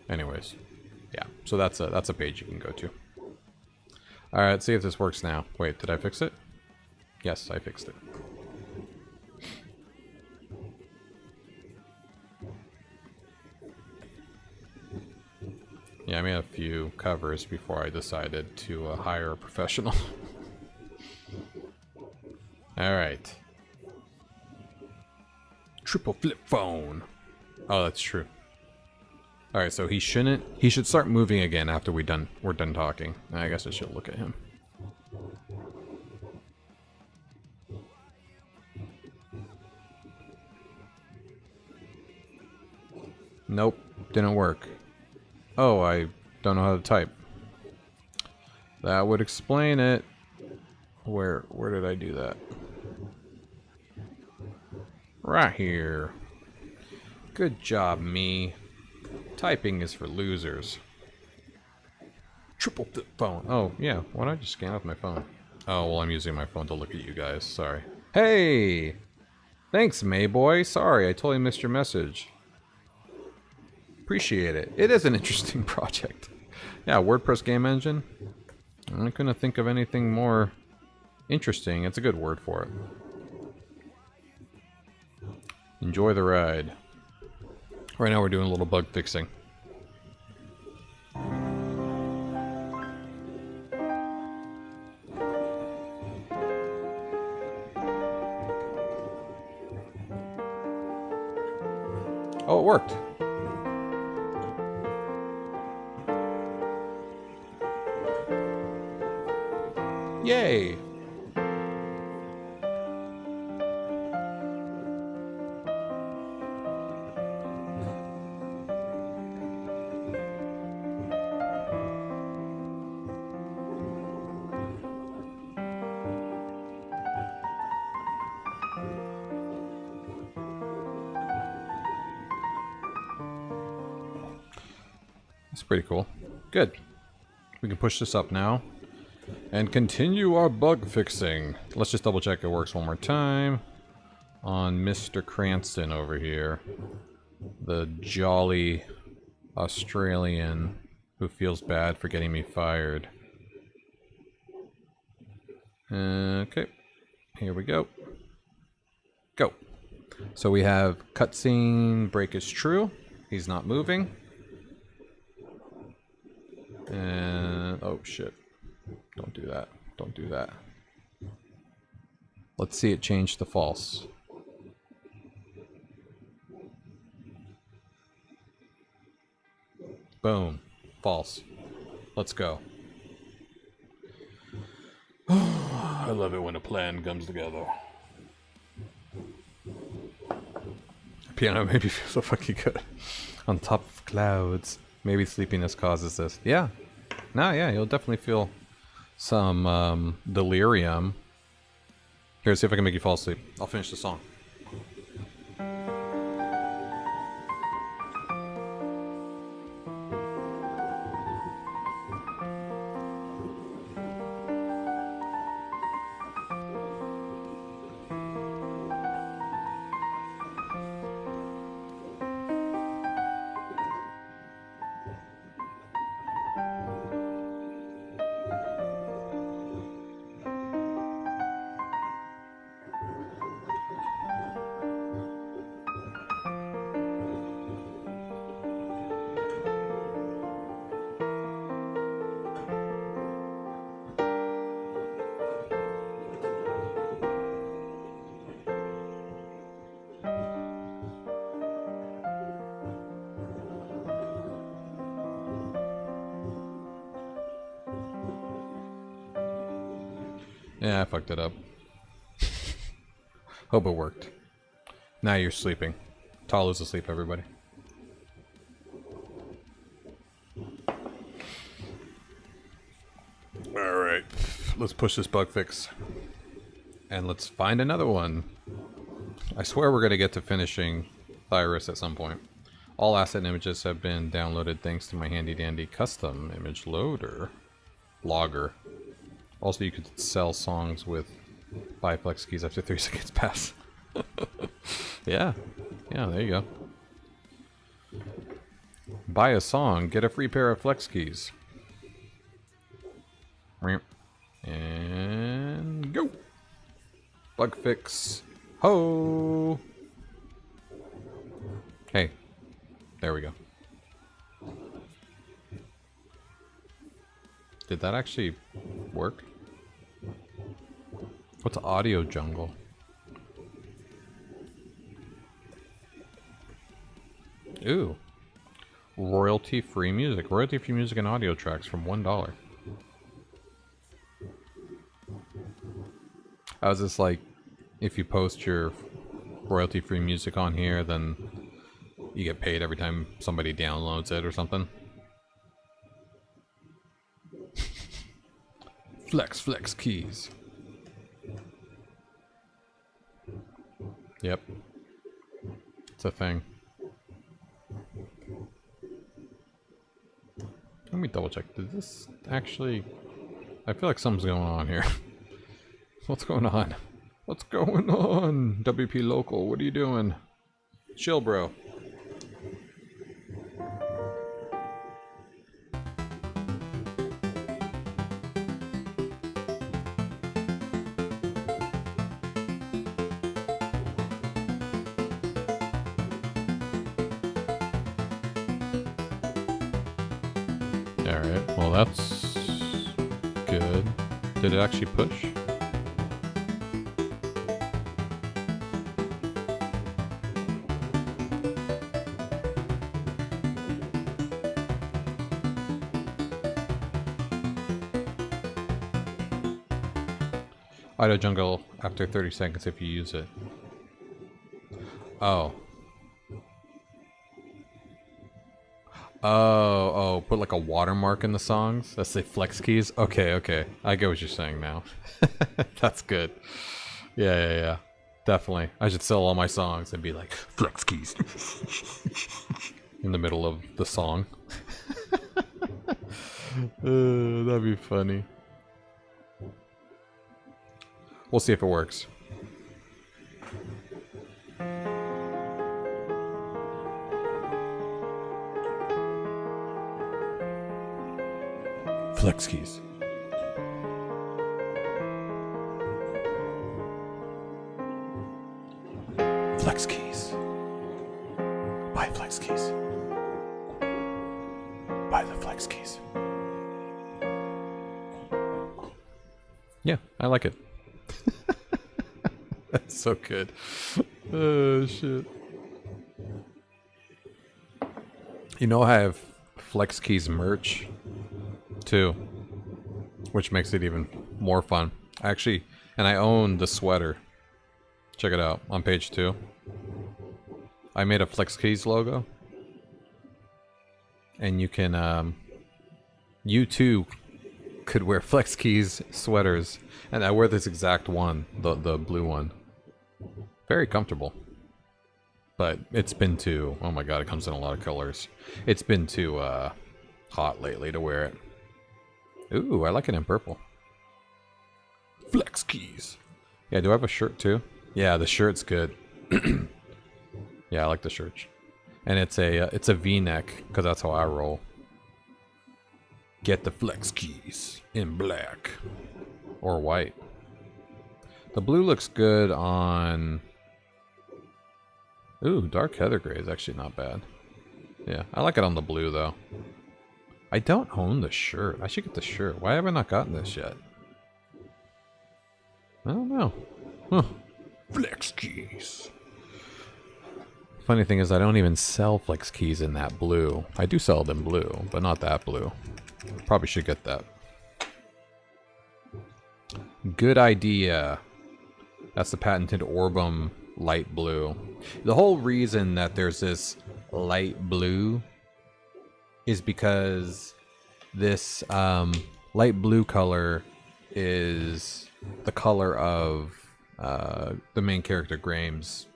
Anyways, yeah. So that's a page you can go to. All right, let's see if this works now. Wait, did I fix it? Yes, I fixed it. Yeah, I made a few covers before I decided to hire a professional. All right. Triple flip phone. Oh, that's true. All right, so he should start moving again after we're done talking. I guess I should look at him. Nope, didn't work. Oh, I don't know how to type. That would explain it. Where did I do that? Right here. Good job, me. Typing is for losers. Triple flip phone. Oh, yeah. Why don't I just scan with my phone? Oh, well, I'm using my phone to look at you guys. Sorry. Hey! Thanks, Mayboy. Sorry, I totally missed your message. Appreciate it. It is an interesting project. Yeah, WordPress game engine. I couldn't think of anything more interesting. It's a good word for it. Enjoy the ride. Right now we're doing a little bug fixing. Oh, it worked. Yay! That's pretty cool. Good. We can push this up now. And continue our bug fixing. Let's just double check it works one more time. On Mr. Cranston over here. The jolly Australian who feels bad for getting me fired. Okay. Here we go. Go. So we have cutscene break is true. He's not moving. And oh shit. Don't do that. Don't do that. Let's see it change to false. Boom. False. Let's go. I love it when a plan comes together. Piano made me feel so fucking good. On top of clouds. Maybe sleepiness causes this. Yeah. No, yeah, you'll definitely feel some delirium. Here, see if I can make you fall asleep. I'll finish the song. Yeah, I fucked it up. Hope it worked. Now you're sleeping. Talu's asleep, everybody. Alright. Let's push this bug fix. And let's find another one. I swear we're going to get to finishing Thyrus at some point. All asset images have been downloaded thanks to my handy dandy custom image loader. Logger. Also, you could sell songs with buy flex keys after 3 seconds pass. Yeah. Yeah, there you go. Buy a song, get a free pair of flex keys. And go! Bug fix. Ho! Hey. There we go. Did that actually work? What's audio jungle? Ooh. Royalty-free music. Royalty-free music and audio tracks from $1. I was just like, if you post your royalty-free music on here, then you get paid every time somebody downloads it or something. Flex keys. Yep. It's a thing. Let me double check. Did this actually... I feel like something's going on here. What's going on? What's going on? WP Local, what are you doing? Chill, bro. Alright, well that's good. Did it actually push? Auto jungle after 30 seconds if you use it. Oh. Oh, put like a watermark in the songs that say flex keys? Okay. I get what you're saying now. That's good. Yeah. Definitely. I should sell all my songs and be like, flex keys. In the middle of the song. That'd be funny. We'll see if it works. Flex keys. Flex keys. Buy flex keys. Buy the flex keys. Yeah, I like it. That's so good. Oh, shit. You know, I have Flex Keys merch, too. Which makes it even more fun. Actually, and I own the sweater. Check it out, on page 2. I made a Flex Keys logo. And you can, you too could wear Flex Keys sweaters. And I wear this exact one, the blue one. Very comfortable. But it's been too... Oh my god, it comes in a lot of colors. It's been too hot lately to wear it. Ooh, I like it in purple. Flex keys. Yeah, do I have a shirt too? Yeah, the shirt's good. Yeah, I like the shirt. And it's a V-neck, because that's how I roll. Get the flex keys in black. Or white. The blue looks good on... Ooh, dark heather gray is actually not bad. Yeah, I like it on the blue, though. I don't own the shirt. I should get the shirt. Why have I not gotten this yet? I don't know. Huh. Flex keys. Funny thing is, I don't even sell flex keys in that blue. I do sell them blue, but not that blue. Probably should get that. Good idea. That's the patented Orbem light blue. The whole reason that there's this light blue is because this light blue color is the color of the main character Graham's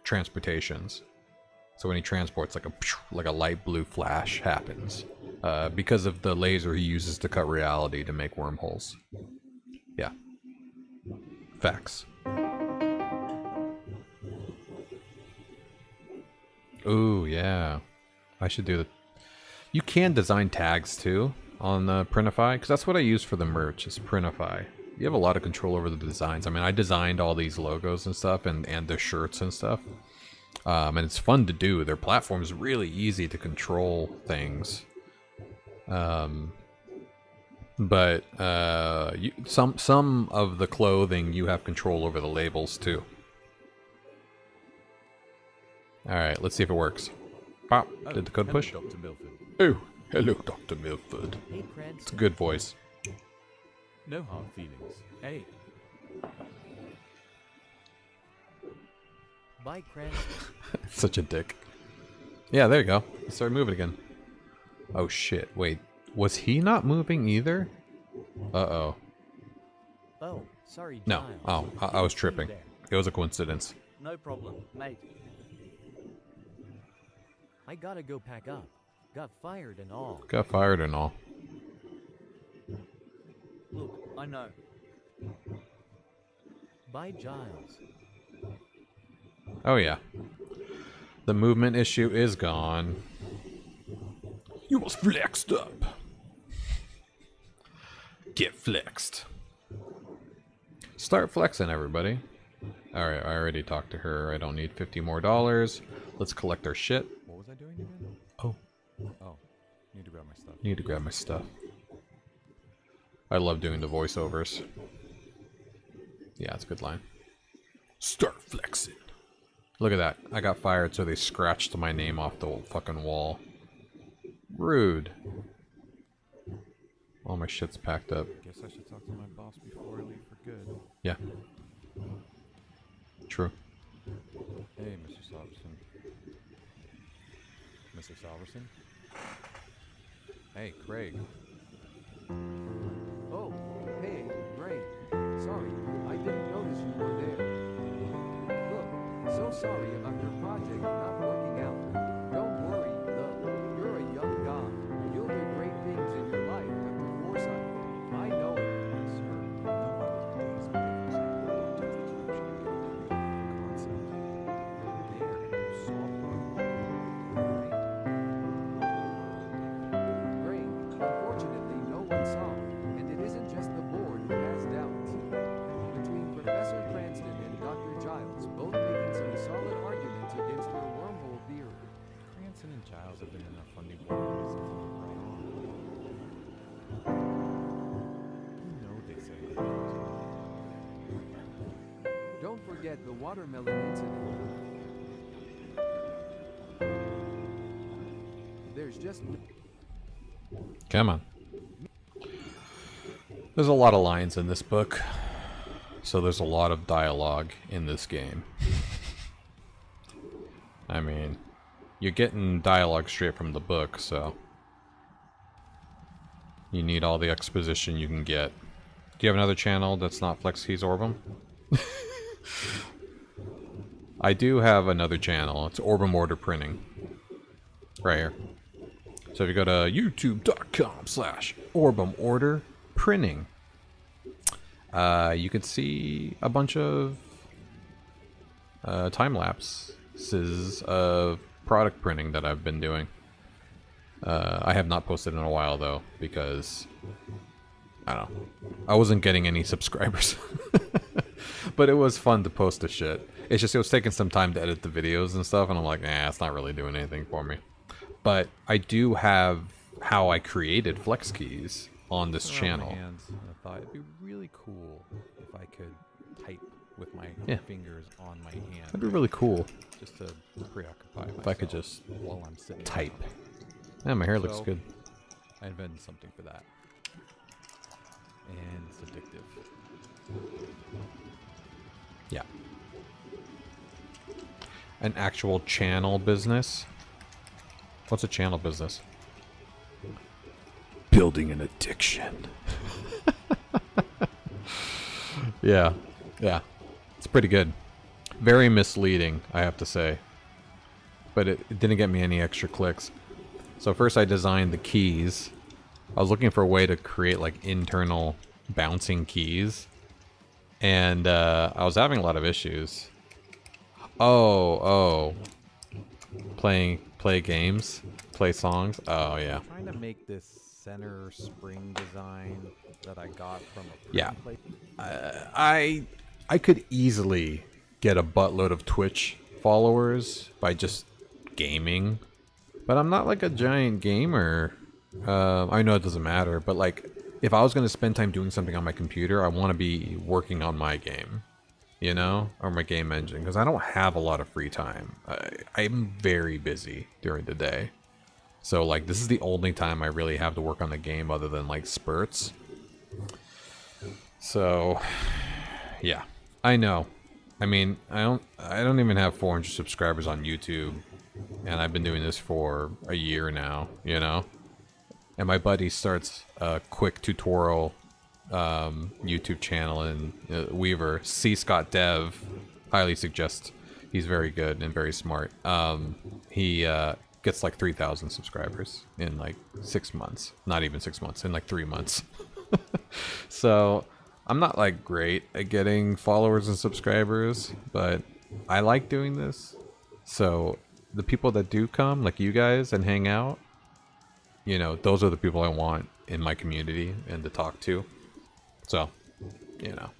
transportations. So when he transports, like a light blue flash happens because of the laser he uses to cut reality to make wormholes. Yeah, facts. Ooh, yeah. I should do the... You can design tags, too, on Printify, because that's what I use for the merch, is Printify. You have a lot of control over the designs. I mean, I designed all these logos and stuff, and the shirts and stuff. And it's fun to do. Their platform is really easy to control things. But some of the clothing, you have control over the labels, too. Alright, let's see if it works. Pop. Did the code push? Dr. Milford. Oh, hello, Dr. Milford. Hey, It's a Cranston. good voice. No hard feelings. Hey. Bye, Cranston. Such a dick. Yeah, there you go. It started moving again. Oh shit, wait. Was he not moving either? Uh-oh. Oh, sorry, No. Giles. Oh, I was Didn't see you tripping. there. It was a coincidence. No problem, mate. I gotta go pack up. Got fired and all. Got fired and all. Look, I know. Bye, Giles. Oh yeah. The movement issue is gone. You was flexed up. Get flexed. Start flexing, everybody. Alright, I already talked to her. I don't need $50 more. Let's collect our shit. What was I doing again? Oh, Oh, need to grab my stuff. need to grab my stuff. I love doing the voiceovers. Yeah, it's a good line. Start flexing. Look at that. I got fired, so they scratched my name off the fucking wall. Rude. All my shit's packed up. Guess I should talk to my boss before I leave for good. Yeah. True. Hey, Mr. Salverson. Mr. Salverson? Hey, Craig. Oh, hey, Ray. Sorry, I didn't notice you were there. Look, so sorry about your project not working out. Don't worry, look, you're a young guy. You'll do great things in your life after foresight. I know it. Sir, no one takes me for concept. There, solve problem. Great. Unfortunately, no one saw, and it isn't just the board who has doubts. Between Professor Cranston and Dr. Giles, both making some solid arguments against your wormhole theory. Cranston and Giles have been in our funding programs right on. You know they say they don't. Don't forget the watermelon incident. There's just Come on. There's a lot of lines in this book, so there's a lot of dialogue in this game. I mean, you're getting dialogue straight from the book, so you need all the exposition you can get. Do you have another channel that's not FlexKeys Orbem? I do have another channel. It's Orbem Order Printing. Right here. So if you go to youtube.com/Orbem Order Printing, you can see a bunch of time lapses of product printing that I've been doing. I have not posted in a while though, because I don't know, I wasn't getting any subscribers. But it was fun to post the shit. It's just it was taking some time to edit the videos and stuff, and I'm like, it's not really doing anything for me. But I do have how I created FlexKeys on this Around my channel. hands, and I thought it'd be really cool if I could type with my Yeah. fingers on my hand. That'd be really cool Just to preoccupy myself if I could just while I'm sitting type. down. Yeah, my hair looks So- good. I invented something for that. And it's addictive. Yeah. An actual channel business. What's a channel business? Building an addiction. Yeah. Yeah. It's pretty good. Very misleading, I have to say. But it didn't get me any extra clicks. So first I designed the keys. I was looking for a way to create like internal bouncing keys. And I was having a lot of issues. Oh. Play games? Play songs? Oh, yeah. Trying to make this center spring design that I got from a Yeah. place. I could easily get a buttload of Twitch followers by just gaming. But I'm not like a giant gamer. I know it doesn't matter, but like if I was going to spend time doing something on my computer, I want to be working on my game, you know, or my game engine, because I don't have a lot of free time. I'm very busy during the day. So like this is the only time I really have to work on the game other than like spurts. So yeah, I know. I mean, I don't even have 400 subscribers on YouTube, and I've been doing this for a year now, you know? And my buddy starts a quick tutorial YouTube channel in Weaver. C. Scott Dev. Highly suggest. He's very good and very smart. He gets like 3,000 subscribers in like 6 months. Not even 6 months, in like 3 months. So I'm not like great at getting followers and subscribers, but I like doing this. So the people that do come, like you guys, and hang out, you know, those are the people I want in my community and to talk to. So, you know,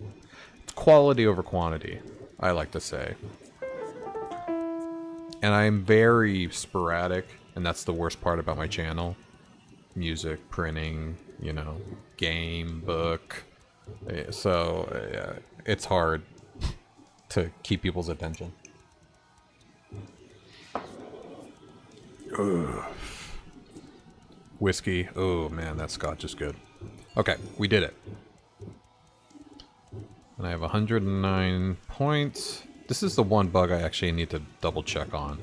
it's quality over quantity, I like to say. And I'm very sporadic, and that's the worst part about my channel. Music, printing, you know, game, book. So, yeah, it's hard to keep people's attention. Ugh. Whiskey. Oh man, that scotch is good. Okay, we did it. And I have 109 points. This is the one bug I actually need to double check on.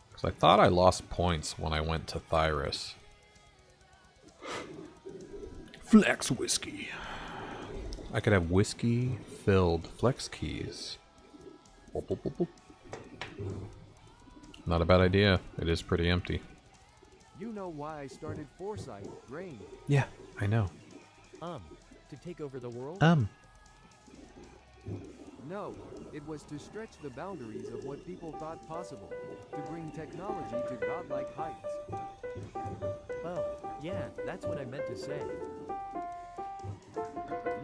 Because I thought I lost points when I went to Thyrus. Flex whiskey. I could have whiskey-filled flex keys. Boop, boop, boop, boop. Not a bad idea. It is pretty empty. You know why I started Foresight, Rain. Yeah, I know. To take over the world? No, it was to stretch the boundaries of what people thought possible, to bring technology to godlike heights. Oh, yeah, that's what I meant to say.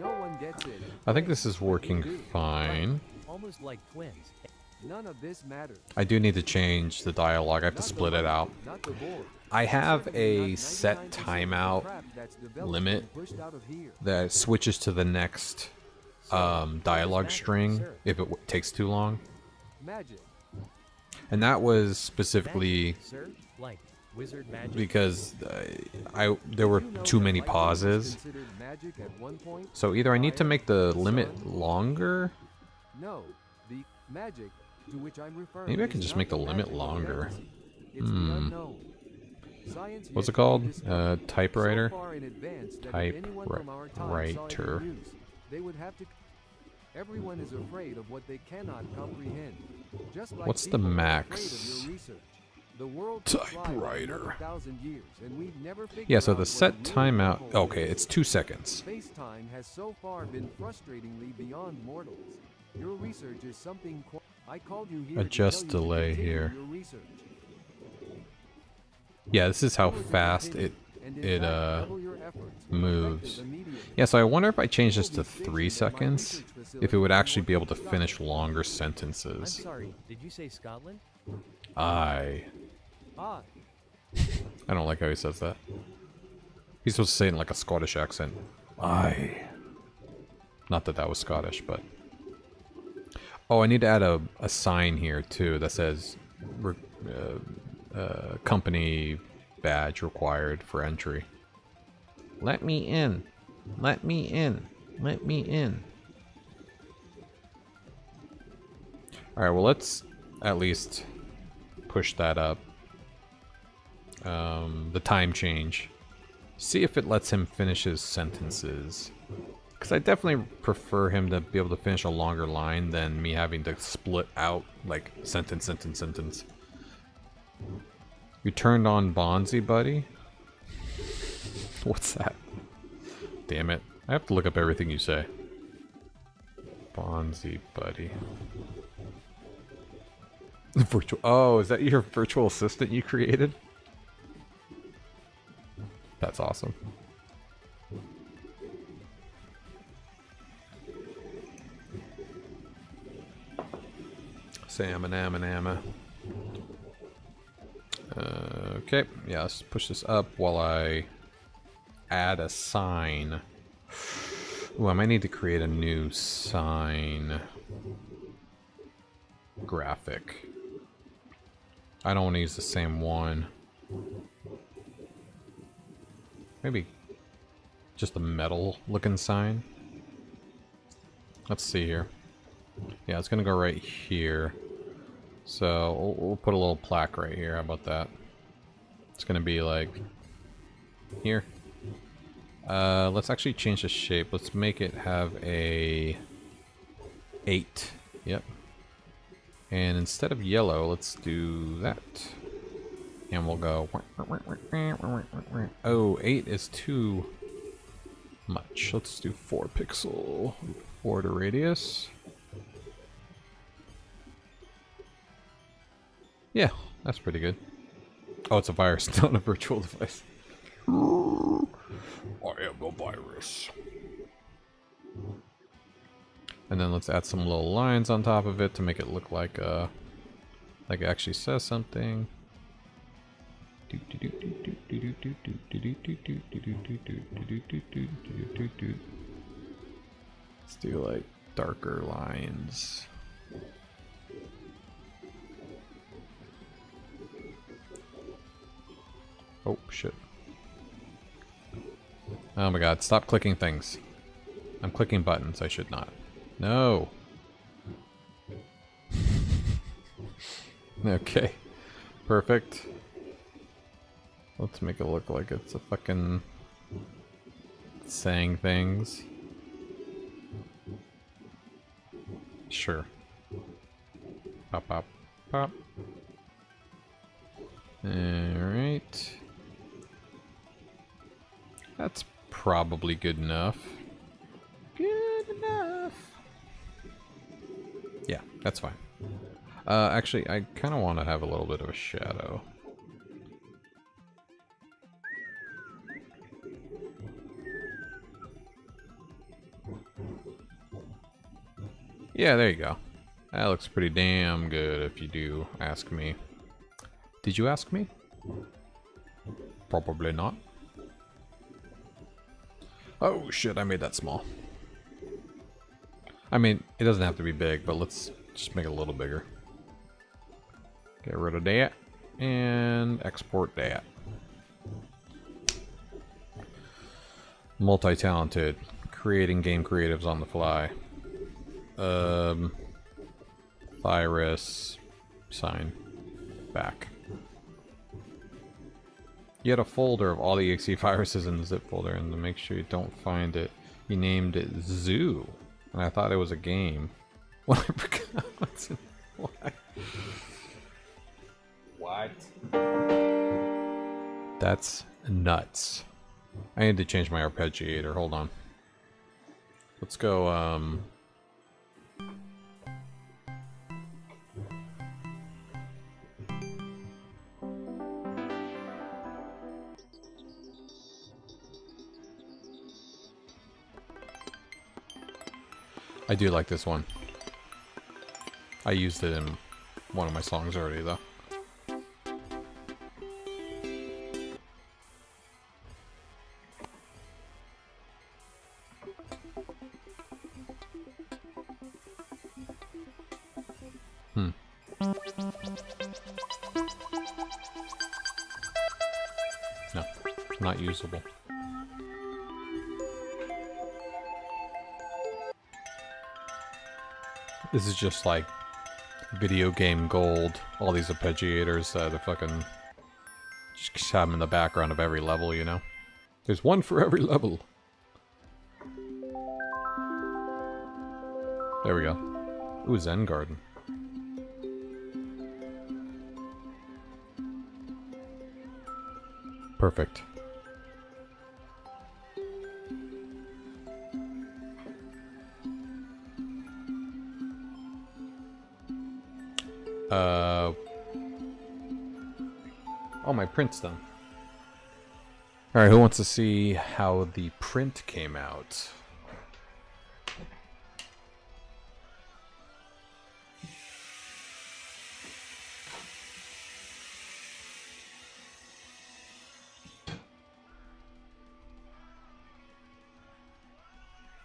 No one gets it. I think this is working fine. Almost like twins. None of this matters. I do need to change the dialogue. I have to split it out. Not the board. I have a Not set 99% timeout crap that's developed limit and pushed out of here. that switches to the next dialogue string if it takes too long. Magic. And that was specifically Magic, sir? Like wizard magic? because there were You know too that many lightning was pauses. considered magic at one point? So either I need to Fire, make the sun, limit longer. No, the magic to which I'm referring. Maybe I is can just not make the limit magic of longer. reality. It's the unknown. Science What's yet it called? to discover. Typewriter? So far in advance that if anyone from our time saw it in Typewriter. use, they would have to. Everyone is afraid of what they cannot comprehend. Just like What's the people are max? afraid of your research. The world could fly by Typewriter. another 1,000 years, and we'd never figure Yeah, so out the what set a timeout. lunar hole Okay, is. it's 2 seconds. Space-time has so far been frustratingly beyond mortals. Your research is something. I called you here Adjust to tell you to delay continue here. your research. Yeah, this is how Do as you fast continue, it and in fact, it double your efforts with moves. effective immediately. Yeah, so I wonder if I change this to You'll be 3 stationed at my seconds, research if it facility would in actually be able to Norfolk, finish Scotland. longer I'm sentences. sorry, did you say Scotland? I Ah, don't like how he says that. He's supposed to say it in like a Scottish accent. I. Not that that was Scottish, but. Oh, I need to add a sign here too that says company badge required for entry. Let me in. Let me in. Let me in. Alright, well, let's at least push that up. The time change. See if it lets him finish his sentences. Because I definitely prefer him to be able to finish a longer line than me having to split out, like, sentence, sentence, sentence. You turned on Bonzi, buddy? What's that? Damn it. I have to look up everything you say. Bonzi, buddy. Virtual. Oh, is that your virtual assistant you created? That's awesome. Salmon. Okay, yeah, let's push this up while I add a sign. Ooh, I might need to create a new sign graphic. I don't want to use the same one. Maybe just a metal looking sign. Let's see here. Yeah, it's gonna go right here. So we'll put a little plaque right here. How about that? It's gonna be like here. Let's actually change the shape. Let's make it have a 8. Yep. And instead of yellow, let's do that. And we'll go. Oh, 8 is too much. Let's do 4 pixel border radius. Yeah, that's pretty good. Oh, it's a virus, not a virtual device. I am a virus. And then let's add some little lines on top of it to make it look like it actually says something. Let's do like darker lines. Oh shit. Oh my god, stop clicking things. I'm clicking buttons, I should not. No. Okay. Perfect. Let's make it look like it's a fucking saying things. Sure. Pop, pop, pop. Alright. That's probably good enough. Good enough. Yeah, that's fine. Actually, I kind of want to have a little bit of a shadow. Yeah, there you go. That looks pretty damn good if you do ask me. Did you ask me? Probably not. Oh shit, I made that small. I mean, it doesn't have to be big, but let's just make it a little bigger. Get rid of that and export that. Multi-talented, creating game creatives on the fly. Virus sign back. You had a folder of all the exe viruses in the zip folder, and to make sure you don't find it, you named it Zoo, and I thought it was a game. What? What? That's nuts. I need to change my arpeggiator. Hold on. Let's go. I do like this one. I used it in one of my songs already, though. No, not usable. This is just like video game gold. All these arpeggiators that are fucking just have them in the background of every level, you know? There's one for every level. There we go. Ooh, Zen Garden. Perfect. Oh, my print's done. Alright, who wants to see how the print came out?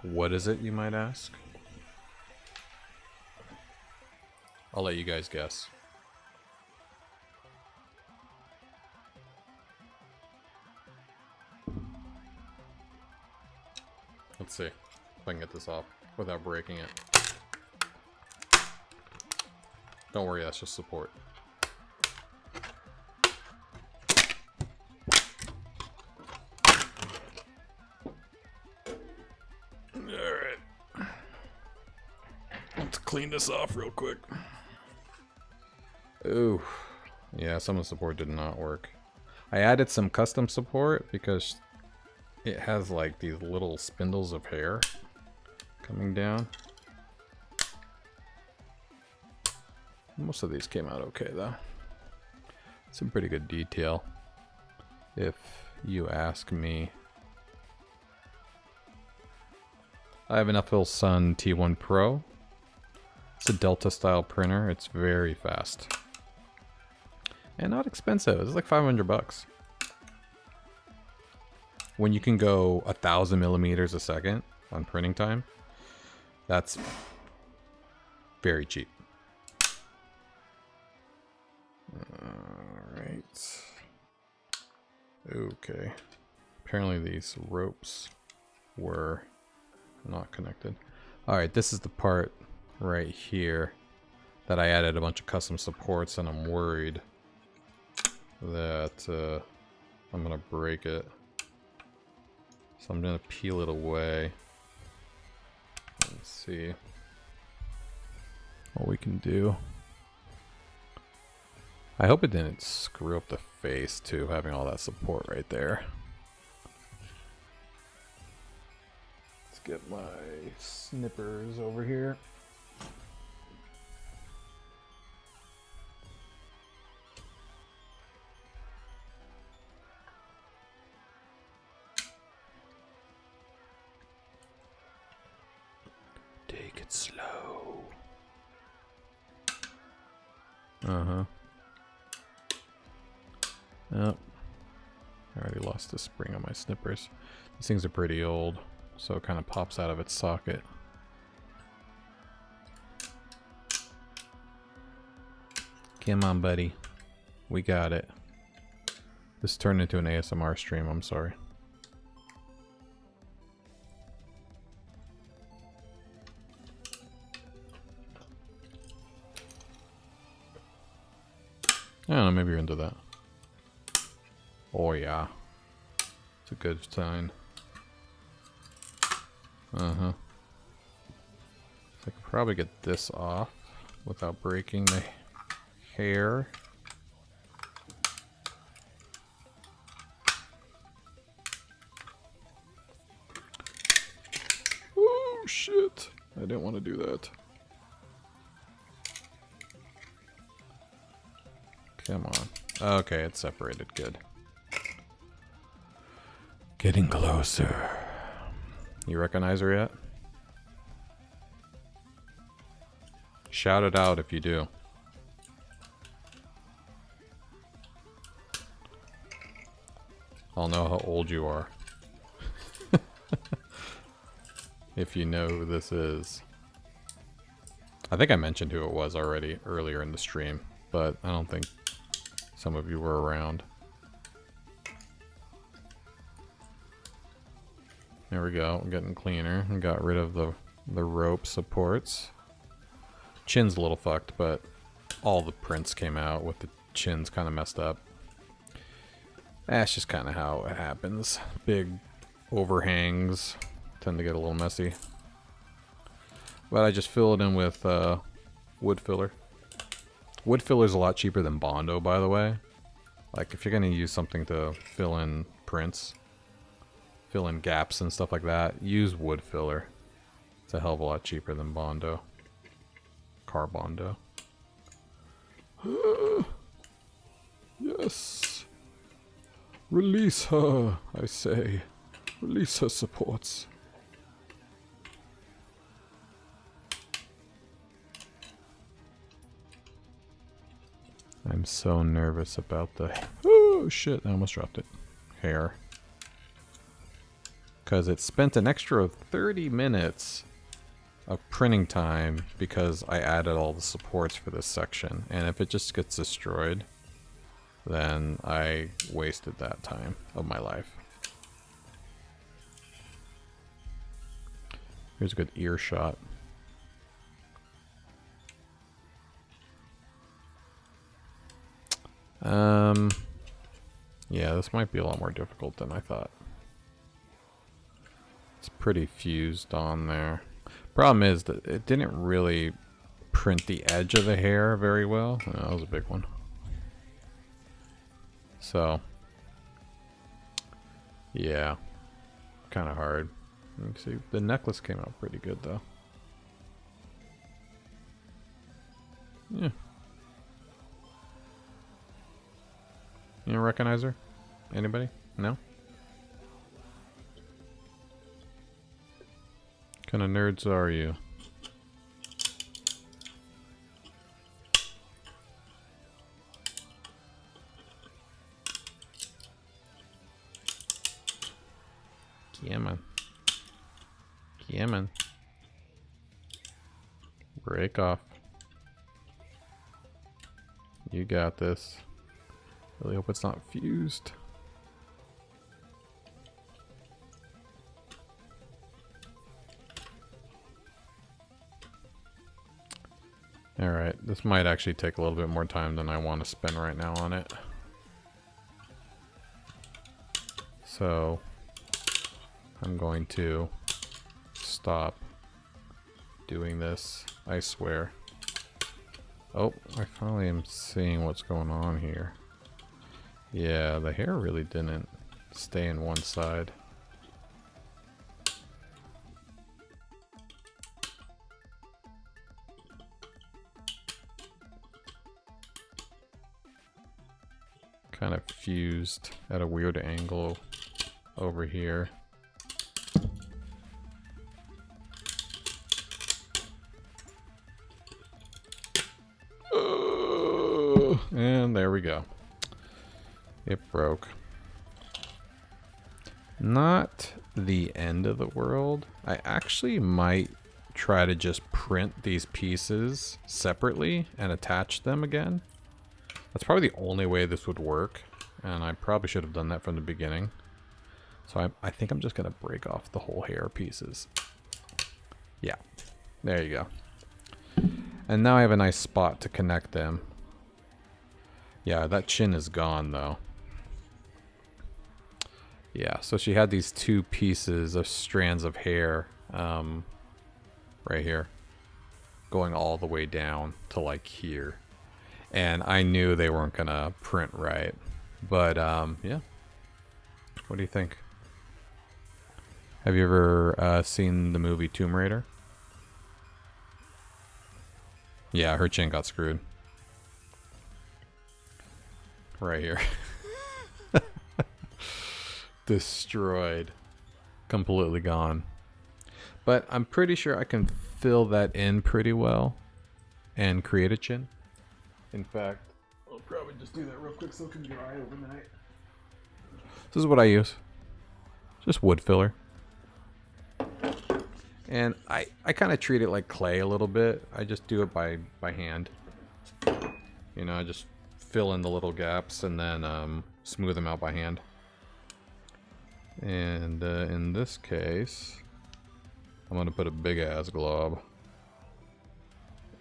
What is it, you might ask? I'll let you guys guess. Let's see if I can get this off without breaking it. Don't worry, that's just support. Alright. Let's clean this off real quick. Ooh. Yeah, some of the support did not work. I added some custom support because it has like these little spindles of hair coming down. Most of these came out okay though. Some pretty good detail, if you ask me. I have an Uphill Sun T1 Pro. It's a Delta style printer. It's very fast. And not expensive. It's like 500 bucks. When you can go 1,000 millimeters a second on printing time, that's very cheap. Alright. Okay. Apparently these ropes were not connected. Alright, this is the part right here that I added a bunch of custom supports, and I'm worried that I'm gonna break it. So I'm gonna peel it away and see what we can do. I hope it didn't screw up the face too, having all that support right there. Let's get my snippers over here. Take it slow. Uh-huh. Yep. I already lost the spring on my snippers. These things are pretty old, so it kind of pops out of its socket. Come on, buddy. We got it. This turned into an ASMR stream, I'm sorry. I don't know, maybe you're into that. Oh yeah. It's a good sign. Uh-huh. So I could probably get this off without breaking the hair. Oh shit. I didn't want to do that. Come on. Okay, it's separated. Good. Getting closer. You recognize her yet? Shout it out if you do. I'll know how old you are. If you know who this is. I think I mentioned who it was already earlier in the stream, but I don't think some of you were around. There we go, getting cleaner. And got rid of the rope supports. Chin's a little fucked, but all the prints came out with the chins kind of messed up. That's just kind of how it happens. Big overhangs tend to get a little messy. But I just fill it in with wood filler. Wood filler is a lot cheaper than Bondo, by the way. Like, if you're going to use something to fill in prints, fill in gaps and stuff like that, use wood filler. It's a hell of a lot cheaper than Bondo. Carbondo. Yes. Release her, I say. Release her supports. I'm so nervous about the... Oh, shit. I almost dropped it. Hair. Because it spent an extra 30 minutes of printing time because I added all the supports for this section. And if it just gets destroyed, then I wasted that time of my life. Here's a good ear shot. Yeah, this might be a lot more difficult than I thought. It's pretty fused on there. Problem is that it didn't really print the edge of the hair very well. Oh, that was a big one. So, yeah, kind of hard. You can see the necklace came out pretty good though. Yeah. You don't recognize her? Anybody? No? What kind of nerds are you? Yeah, man. Yeah, man. Break off. You got this. Really hope it's not fused. Alright, this might actually take a little bit more time than I want to spend right now on it. So, I'm going to stop doing this, I swear. Oh, I finally am seeing what's going on here. Yeah, the hair really didn't stay in one side. Kind of fused at a weird angle over here. And there we go. It broke. Not the end of the world. I actually might try to just print these pieces separately and attach them again. That's probably the only way this would work, and I probably should have done that from the beginning. So I think I'm just going to break off the whole hair pieces. Yeah, there you go. And now I have a nice spot to connect them. Yeah, that chin is gone though. Yeah, so she had these two pieces of strands of hair right here going all the way down to like here. And I knew they weren't gonna print right. But yeah. What do you think? Have you ever seen the movie Tomb Raider? Yeah, her chin got screwed. Right here. Destroyed. Completely gone. But I'm pretty sure I can fill that in pretty well and create a chin. In fact, I'll probably just do that real quick so it can dry overnight. This is what I use. Just wood filler. And I kind of treat it like clay a little bit. I just do it by hand. You know, I just fill in the little gaps and then smooth them out by hand. And in this case, I'm going to put a big ass glob.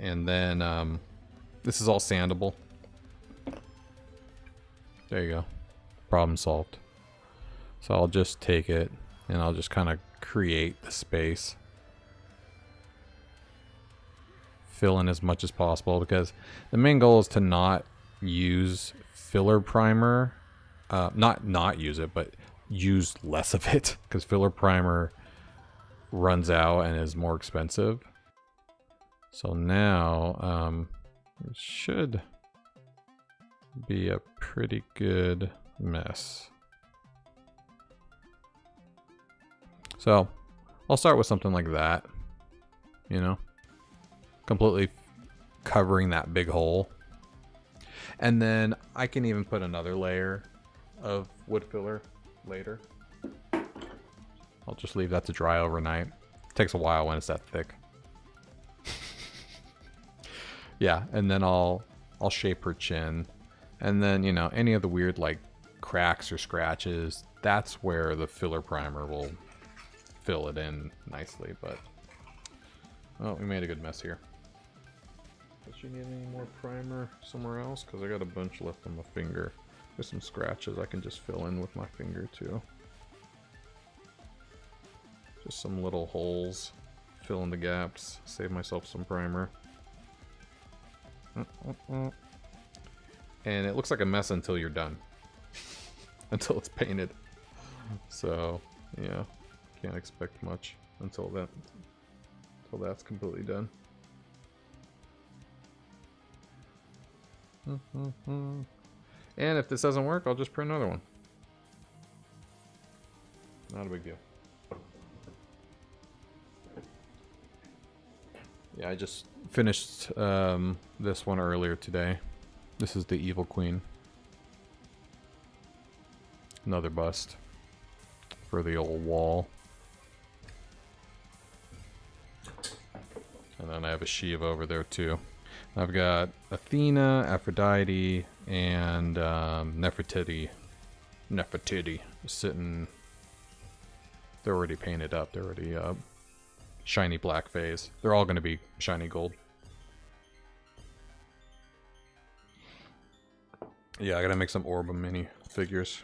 And then this is all sandable. There you go. Problem solved. So I'll just take it and I'll just kind of create the space. Fill in as much as possible, because the main goal is to not use filler primer. Not use it, but use less of it, because filler primer runs out and is more expensive. So now it should be a pretty good mess. So I'll start with something like that, you know, completely covering that big hole. And then I can even put another layer of wood filler later. I'll just leave that to dry overnight. It takes a while when it's that thick. Yeah, and then I'll shape her chin. And then, you know, any of the weird like cracks or scratches, that's where the filler primer will fill it in nicely. But oh, we made a good mess here. Does she need any more primer somewhere else? Because I got a bunch left on my finger. There's some scratches I can just fill in with my finger too. Just some little holes, fill in the gaps, save myself some primer. And it looks like a mess until you're done. Until it's painted. So, yeah, can't expect much until that's completely done. And if this doesn't work, I'll just print another one. Not a big deal. Yeah, I just finished this one earlier today. This is the Evil Queen. Another bust for the old wall. And then I have a Shiva over there too. I've got Athena, Aphrodite, and Nefertiti sitting. They're already painted up. They're already shiny black phase. They're all going to be shiny gold. Yeah, I gotta make some Orbem mini figures.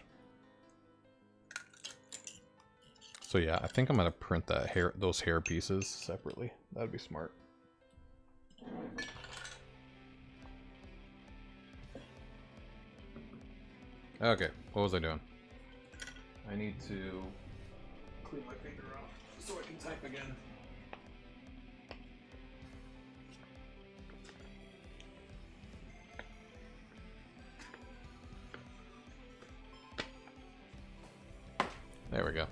So yeah, I think I'm gonna print those hair pieces separately. That'd be smart. Okay, what was I doing? I need to clean my finger off so I can type again. There we go.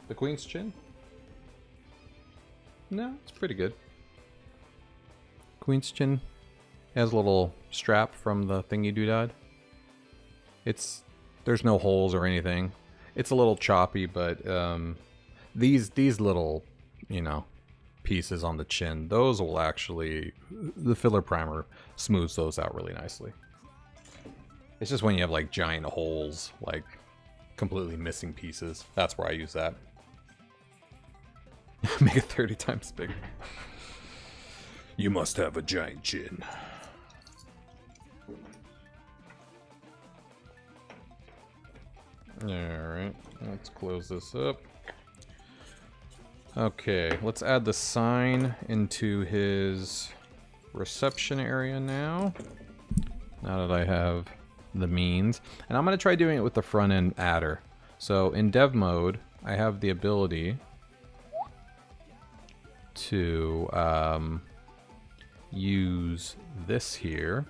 The Queen's chin? No, it's pretty good. Queen's chin has a little strap from the thingy doodad. There's no holes or anything. It's a little choppy, but these little, you know, pieces on the chin, those will actually, the filler primer smooths those out really nicely. It's just when you have like giant holes, like completely missing pieces, that's where I use that. Make it 30 times bigger. You must have a giant chin. Alright, let's close this up. Okay, let's add the sign into his reception area now. Now that I have the means. And I'm going to try doing it with the front end adder. So in dev mode, I have the ability to use this here.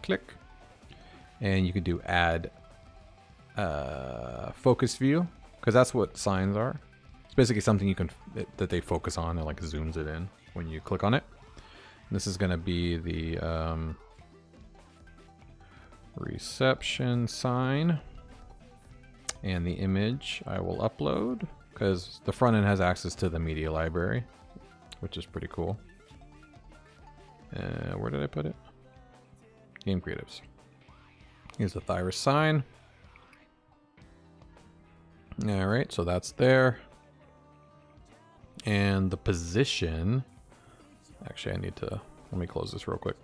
Click. And you could do add focus view, because that's what signs are. It's basically something you can that they focus on and like zooms it in when you click on it. And this is going to be the reception sign, and the image I will upload because the front end has access to the media library, which is pretty cool. Where did I put it? Game creatives. Here's the Thyris sign. Alright, so that's there. And the position, actually let me close this real quick.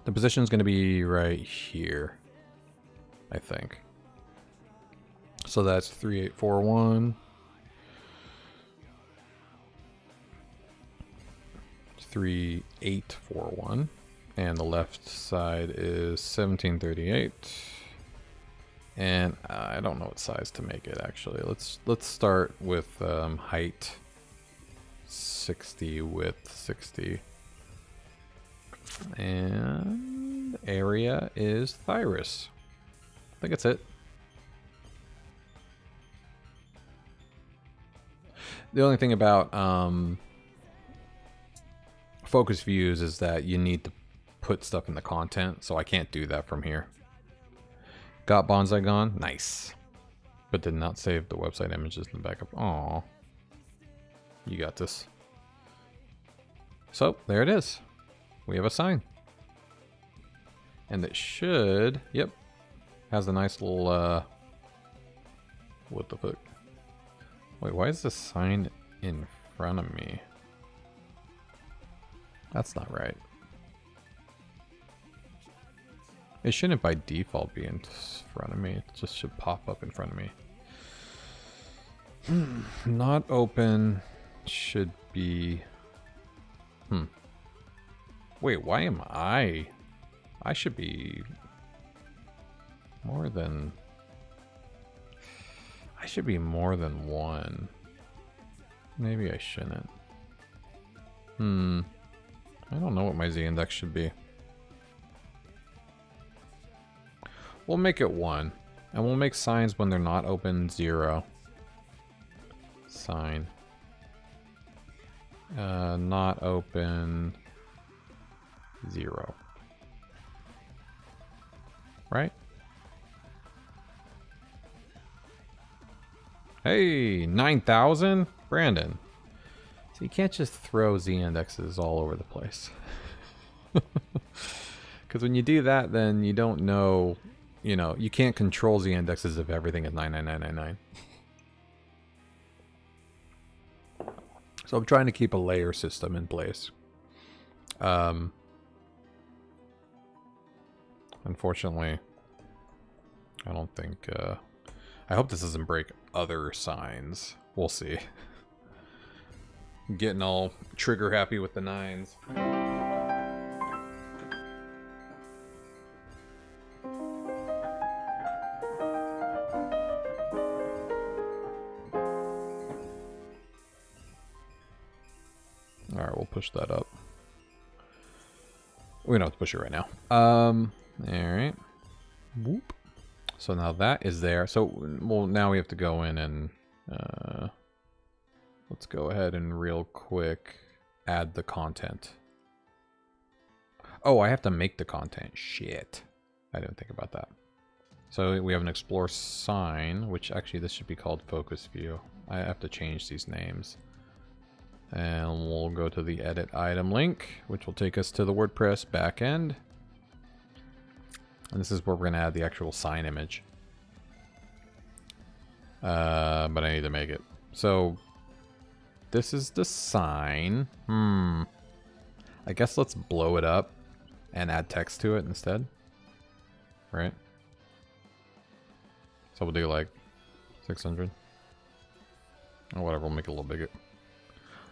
The position is going to be right here, I think. So that's 3841. 3841. And the left side is 1738. And I don't know what size to make it actually. Let's start with height 60, width 60. And area is Thyrus. I think that's it. The only thing about focus views is that you need to put stuff in the content, so I can't do that from here. Got bonsai gone? Nice. But did not save the website images in the backup. Aw. You got this. So, there it is. We have a sign. And it should, yep, has a nice little, what the fuck? Wait, why is the sign in front of me? That's not right. It shouldn't by default be in front of me. It just should pop up in front of me. Not open should be... Wait, why am I should be more than... I should be more than one. Maybe I shouldn't. I don't know what my z-index should be. We'll make it 1. And we'll make signs when they're not open 0. Sign. Not open 0. Right? Hey, 9,000? Brandon. So you can't just throw z-indexes all over the place. Because when you do that, then you don't know, you know, you can't control z-indexes if everything is 99999. So I'm trying to keep a layer system in place. Unfortunately, I don't think... I hope this doesn't break other signs. We'll see. I'm getting all trigger happy with the 9s. Alright, we'll push that up. We don't have to push it right now. Alright. Whoop. So now that is there. So, well, now we have to go in and let's go ahead and real quick add the content. Oh, I have to make the content. Shit. I didn't think about that. So we have an explore sign, which actually this should be called focus view. I have to change these names. And we'll go to the edit item link, which will take us to the WordPress backend. And this is where we're going to add the actual sign image. But I need to make it. So, this is the sign. I guess let's blow it up and add text to it instead. Right? So we'll do like 600. Or whatever, we'll make it a little bigger.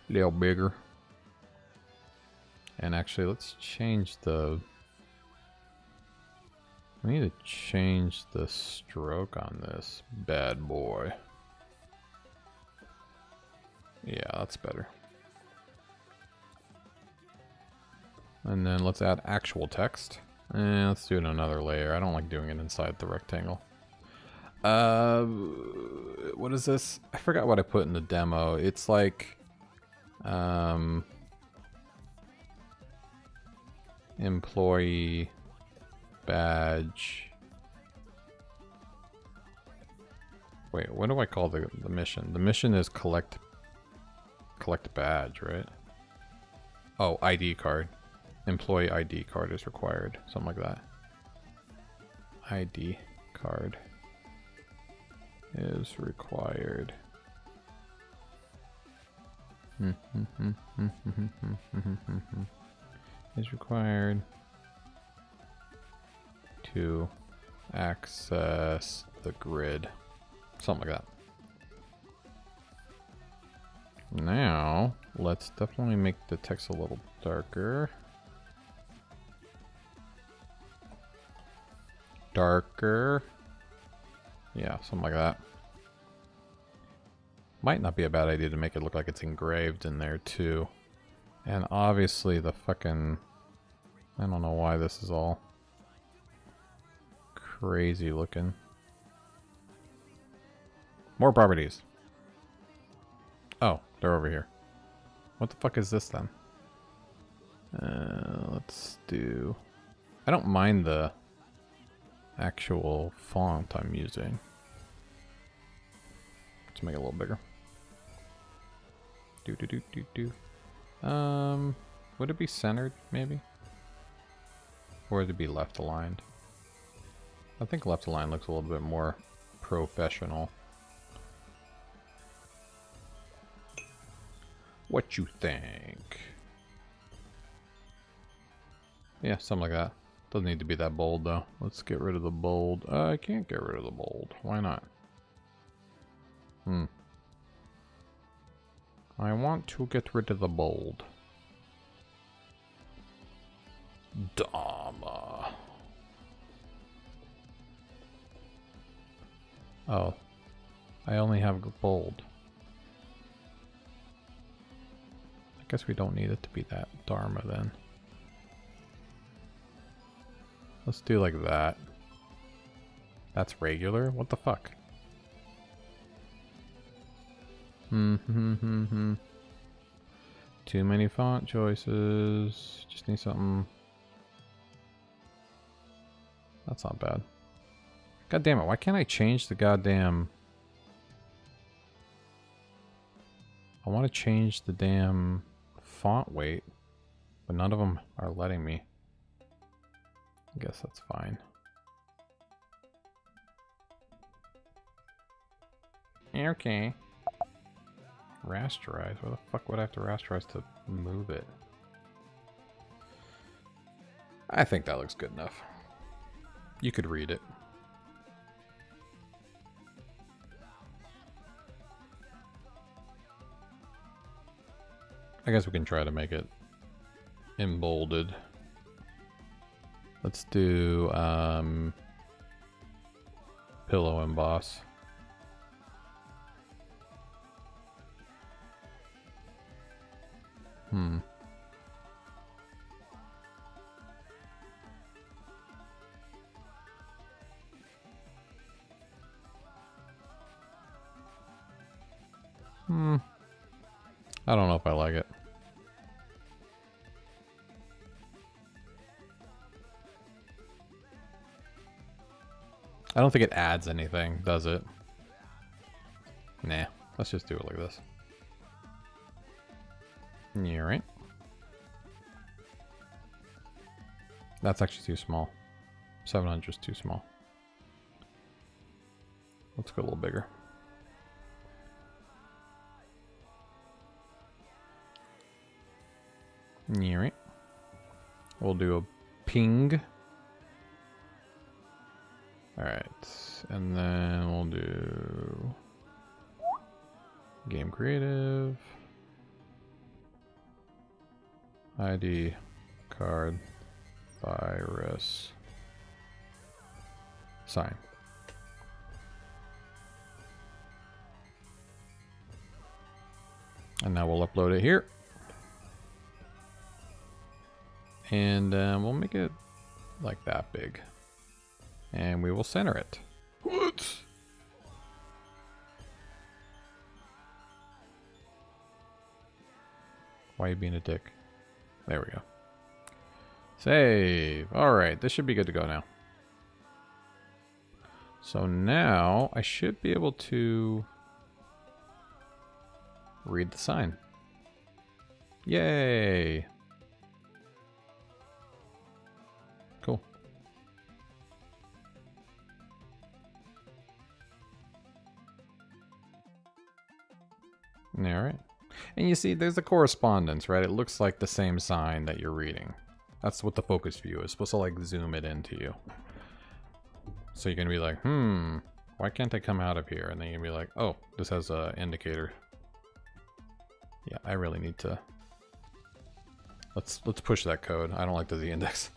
A little bigger. And actually, let's change the... I need to change the stroke on this bad boy. Yeah, that's better. And then let's add actual text. And let's do it in another layer. I don't like doing it inside the rectangle. What is this? I forgot what I put in the demo. It's like... employee... badge. Wait, what do I call the mission? The mission is collect badge, right? Oh, ID card. Employee ID card is required. Something like that. ID card is required. Is required to access the grid. Something like that. Now, let's definitely make the text a little darker. Darker. Yeah, something like that. Might not be a bad idea to make it look like it's engraved in there too. And obviously the fucking... I don't know why this is all crazy looking. More properties. Oh, they're over here. What the fuck is this then? Let's do... I don't mind the actual font I'm using. Let's make it a little bigger. Would it be centered, maybe? Or would it be left aligned? I think left aligned looks a little bit more professional. What you think? Yeah, something like that. Doesn't need to be that bold though. Let's get rid of the bold. I can't get rid of the bold. Why not? I want to get rid of the bold. Dama. Oh. I only have bold. I guess we don't need it to be that Dharma then. Let's do like that. That's regular? What the fuck? Too many font choices. Just need something. That's not bad. God damn it, why can't I change the goddamn... I want to change the damn font weight, but none of them are letting me. I guess that's fine. Okay. Rasterize? Where the fuck would I have to rasterize to move it? I think that looks good enough. You could read it. I guess we can try to make it embolded. Let's do pillow emboss. I don't know if I like it. I don't think it adds anything, does it? Nah, let's just do it like this. Yeah, right. That's actually too small. 700 is too small. Let's go a little bigger. Yeah, right. We'll do a ping. Alright, and then we'll do game creative, ID card, virus, sign. And now we'll upload it here. And we'll make it like that big. And we will center it. What? Why are you being a dick? There we go. Save. Alright, this should be good to go now. So now I should be able to read the sign. Yay! Cool. Alright. And you see, there's a correspondence, right? It looks like the same sign that you're reading. That's what the focus view is. It's supposed to like zoom it into you. So you're gonna be like, why can't I come out of here? And then you're gonna be like, oh, this has a indicator. Yeah, I really need to. Let's push that code. I don't like the Z index.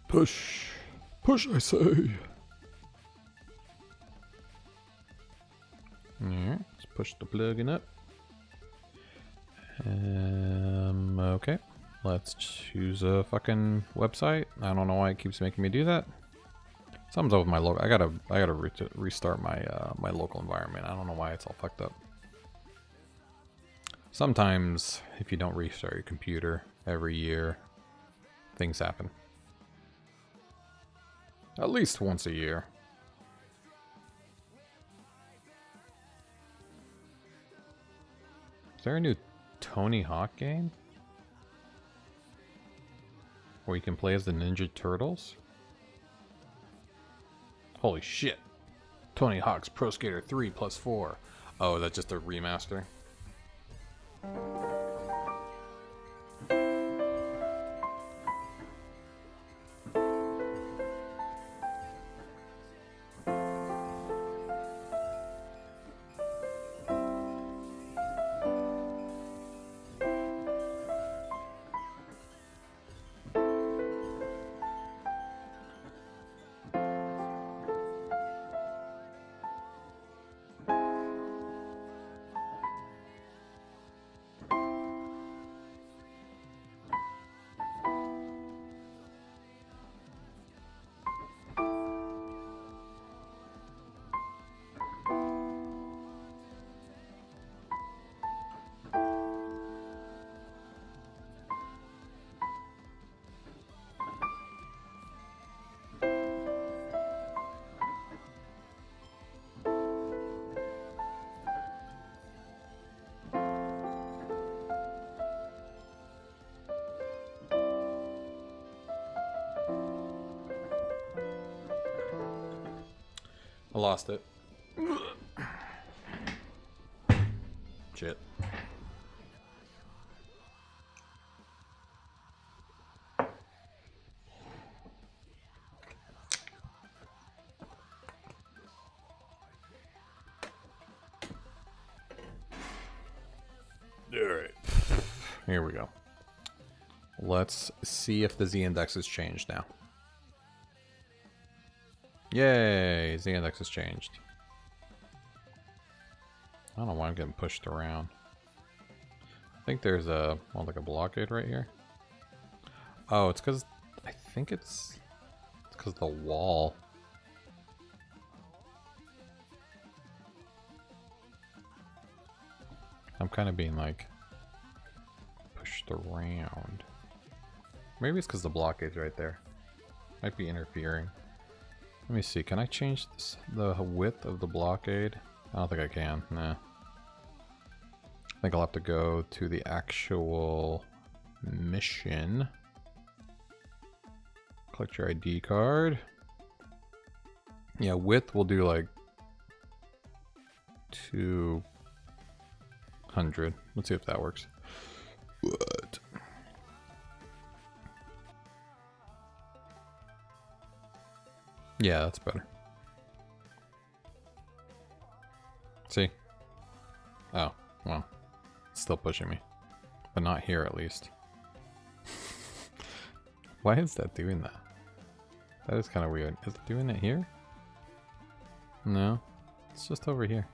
Push. Push, I say. Alright, let's push the plugin up. Okay. Let's choose a fucking website. I don't know why it keeps making me do that. Something's up with my local. I gotta restart my my local environment. I don't know why it's all fucked up. Sometimes, if you don't restart your computer every year, things happen. At least once a year. Is there a new Tony Hawk game? Where you can play as the Ninja Turtles? Holy shit. Tony Hawk's Pro Skater 3 plus 4. Oh, that's just a remaster? I lost it. Shit. Alright. Here we go. Let's see if the z-index has changed now. Yay! Z-index has changed. I don't know why I'm getting pushed around. I think there's a, well, like a blockade right here. Oh, it's because, I think it's because the wall. I'm kind of being like pushed around. Maybe it's because the blockade's right there. Might be interfering. Let me see, can I change this, the width of the blockade? I don't think I can, nah. I think I'll have to go to the actual mission. Collect your ID card. Yeah, width will do like 200. Let's see if that works. What? Yeah, that's better. See? Oh, well. It's still pushing me. But not here, at least. Why is that doing that? That is kind of weird. Is it doing it here? No. It's just over here.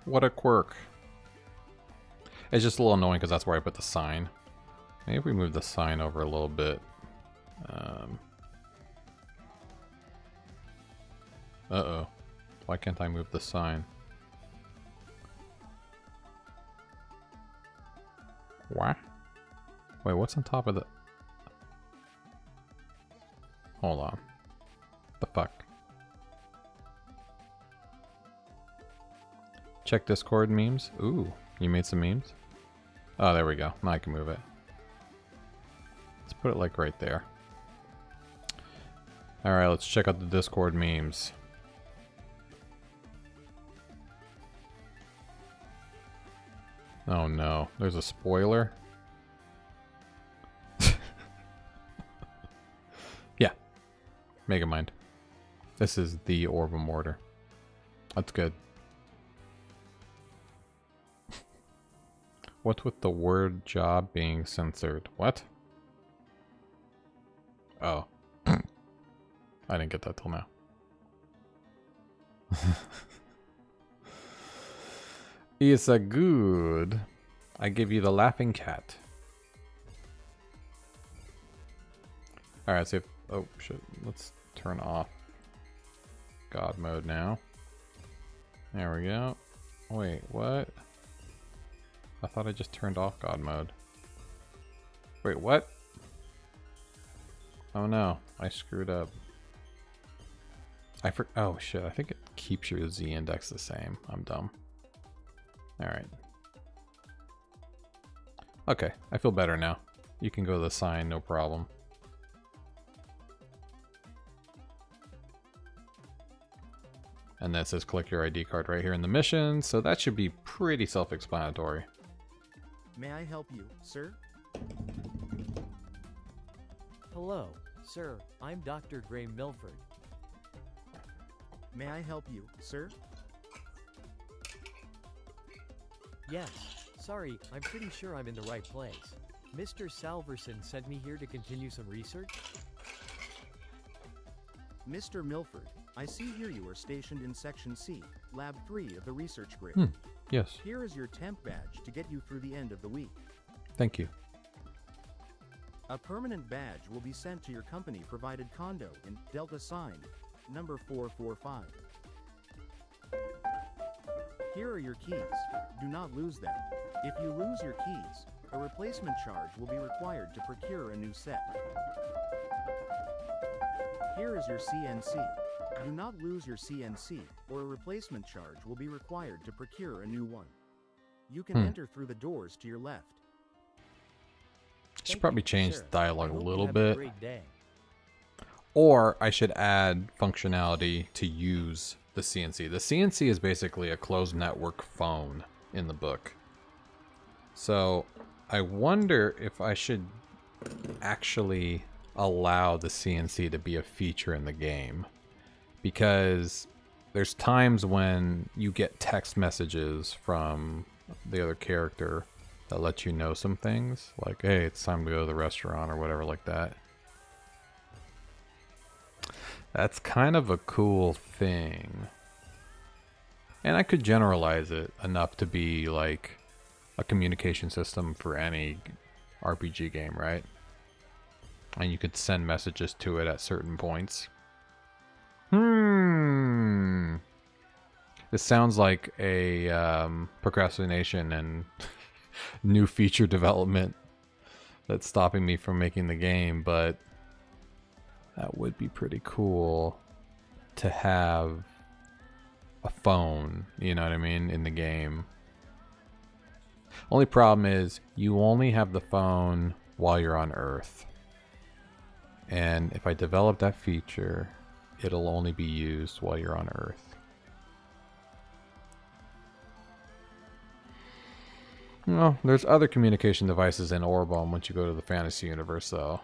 What a quirk. It's just a little annoying because that's where I put the sign. Maybe if we move the sign over a little bit. Uh-oh. Why can't I move the sign? What? Wait, what's on top of the... Hold on. The fuck? Check Discord memes. Ooh, you made some memes? Oh, there we go. Now I can move it. Let's put it like right there. Alright, let's check out the Discord memes. Oh no, there's a spoiler. Yeah, Megamind. This is the Orbem order. That's good. What's with the word job being censored? What? Oh. I didn't get that till now. It's a good. I give you the laughing cat. Alright, so if, oh shit, let's turn off God mode now. There we go. Wait, what? I thought I just turned off God mode. Wait, what? Oh no, I screwed up. Oh shit, I think it keeps your Z index the same. I'm dumb. Alright. Okay, I feel better now. You can go to the sign, no problem. And that says collect your ID card right here in the mission, so that should be pretty self-explanatory. May I help you, sir? Hello, sir. I'm Dr. Gray Milford. May I help you, sir? Yes. Sorry, I'm pretty sure I'm in the right place. Mr. Salverson sent me here to continue some research. Mr. Milford, I see here you are stationed in Section C, Lab 3 of the research grid. Yes. Here is your temp badge to get you through the end of the week. Thank you. A permanent badge will be sent to your company-provided condo in Delta Sign, number 445. Here are your keys. Do not lose them. If you lose your keys, a replacement charge will be required to procure a new set. Here is your CNC. Do not lose your CNC, or a replacement charge will be required to procure a new one. You can enter through the doors to your left. Should probably change sir. the dialogue I a hope little you have bit. A great day. Or I should add functionality to use the CNC. The CNC is basically a closed network phone in the book. So I wonder if I should actually allow the CNC to be a feature in the game. Because there's times when you get text messages from the other character that let you know some things. Like, hey, it's time to go to the restaurant or whatever like that. That's kind of a cool thing. And I could generalize it enough to be like a communication system for any RPG game, right? And you could send messages to it at certain points. This sounds like a procrastination and new feature development that's stopping me from making the game, but that would be pretty cool to have a phone, you know what I mean, in the game. Only problem is you only have the phone while you're on Earth. And if I develop that feature, it'll only be used while you're on Earth. Well, there's other communication devices in Orbem once you go to the fantasy universe, though.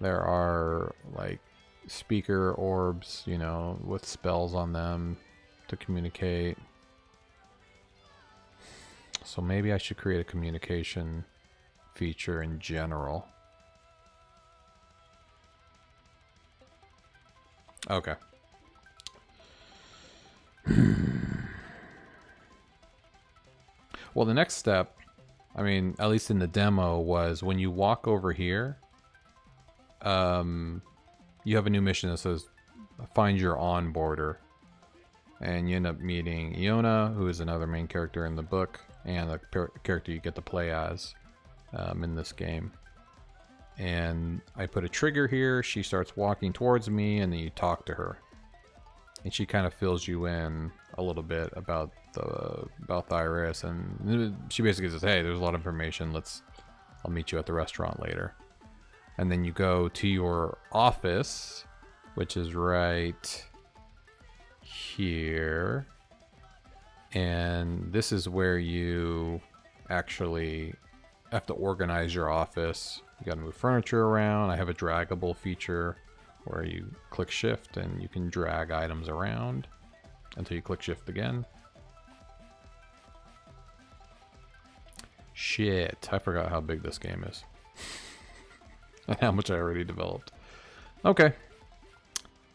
There are, like, speaker orbs, you know, with spells on them to communicate. So maybe I should create a communication feature in general. Okay. Well, the next step, I mean, at least in the demo, was when you walk over here, you have a new mission that says find your onboarder. And you end up meeting Iona, who is another main character in the book, and the character you get to play as in this game. And I put a trigger here, she starts walking towards me, and then you talk to her. And she kind of fills you in a little bit about the Iris, and she basically says, "Hey, there's a lot of information. I'll meet you at the restaurant later." And then you go to your office, which is right here. And this is where you actually have to organize your office. You got to move furniture around. I have a draggable feature where you click shift and you can drag items around until you click shift again. Shit, I forgot how big this game is. And how much I already developed. Okay.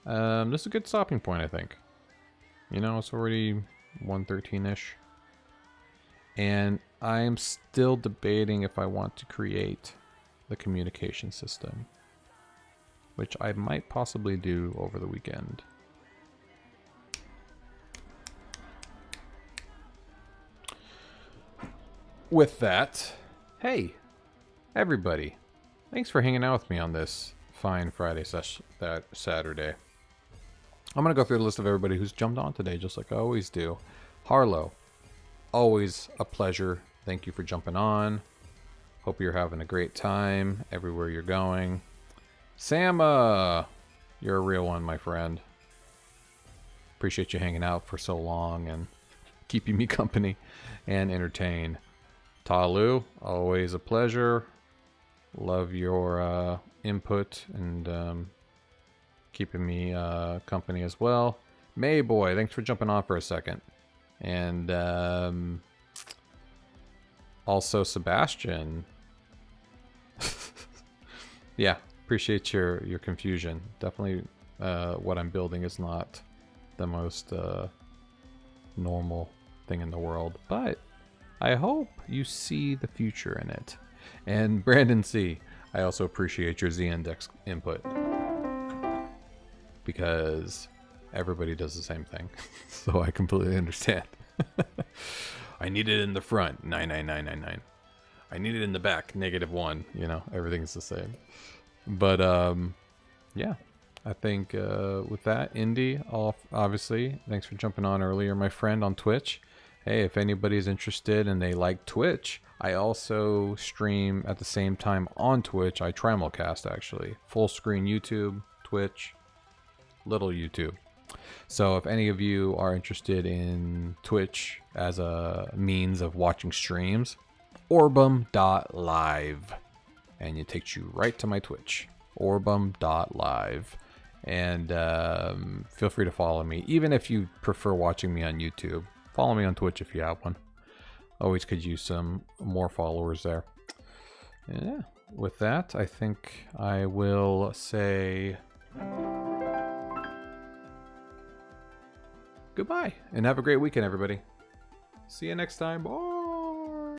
This is a good stopping point, I think. You know, it's already 1:13-ish. And I am still debating if I want to create the communication system, which I might possibly do over the weekend. With that, hey, everybody. Thanks for hanging out with me on this fine Friday Saturday. I'm going to go through the list of everybody who's jumped on today, just like I always do. Harlow, always a pleasure. Thank you for jumping on. Hope you're having a great time everywhere you're going. Sama, you're a real one, my friend. Appreciate you hanging out for so long and keeping me company and entertained. Talu, always a pleasure. Love your input and keeping me company as well. Mayboy, thanks for jumping on for a second. And also Sebastian. Yeah, appreciate your confusion. Definitely what I'm building is not the most normal thing in the world, but I hope you see the future in it. And Brandon C., I also appreciate your Z-index input, because everybody does the same thing. So I completely understand. I need it in the front, 99999. I need it in the back, -1. You know, everything's the same. But yeah, I think with that, Indy, obviously, thanks for jumping on earlier, my friend on Twitch. Hey, if anybody's interested and they like Twitch, I also stream at the same time on Twitch. I trimulcast, actually. Full screen YouTube, Twitch, little YouTube. So if any of you are interested in Twitch as a means of watching streams, orbem.live. And it takes you right to my Twitch, orbem.live. And feel free to follow me. Even if you prefer watching me on YouTube, follow me on Twitch if you have one. Always could use some more followers there. Yeah, with that, I think I will say goodbye and have a great weekend, everybody. See you next time. Bye.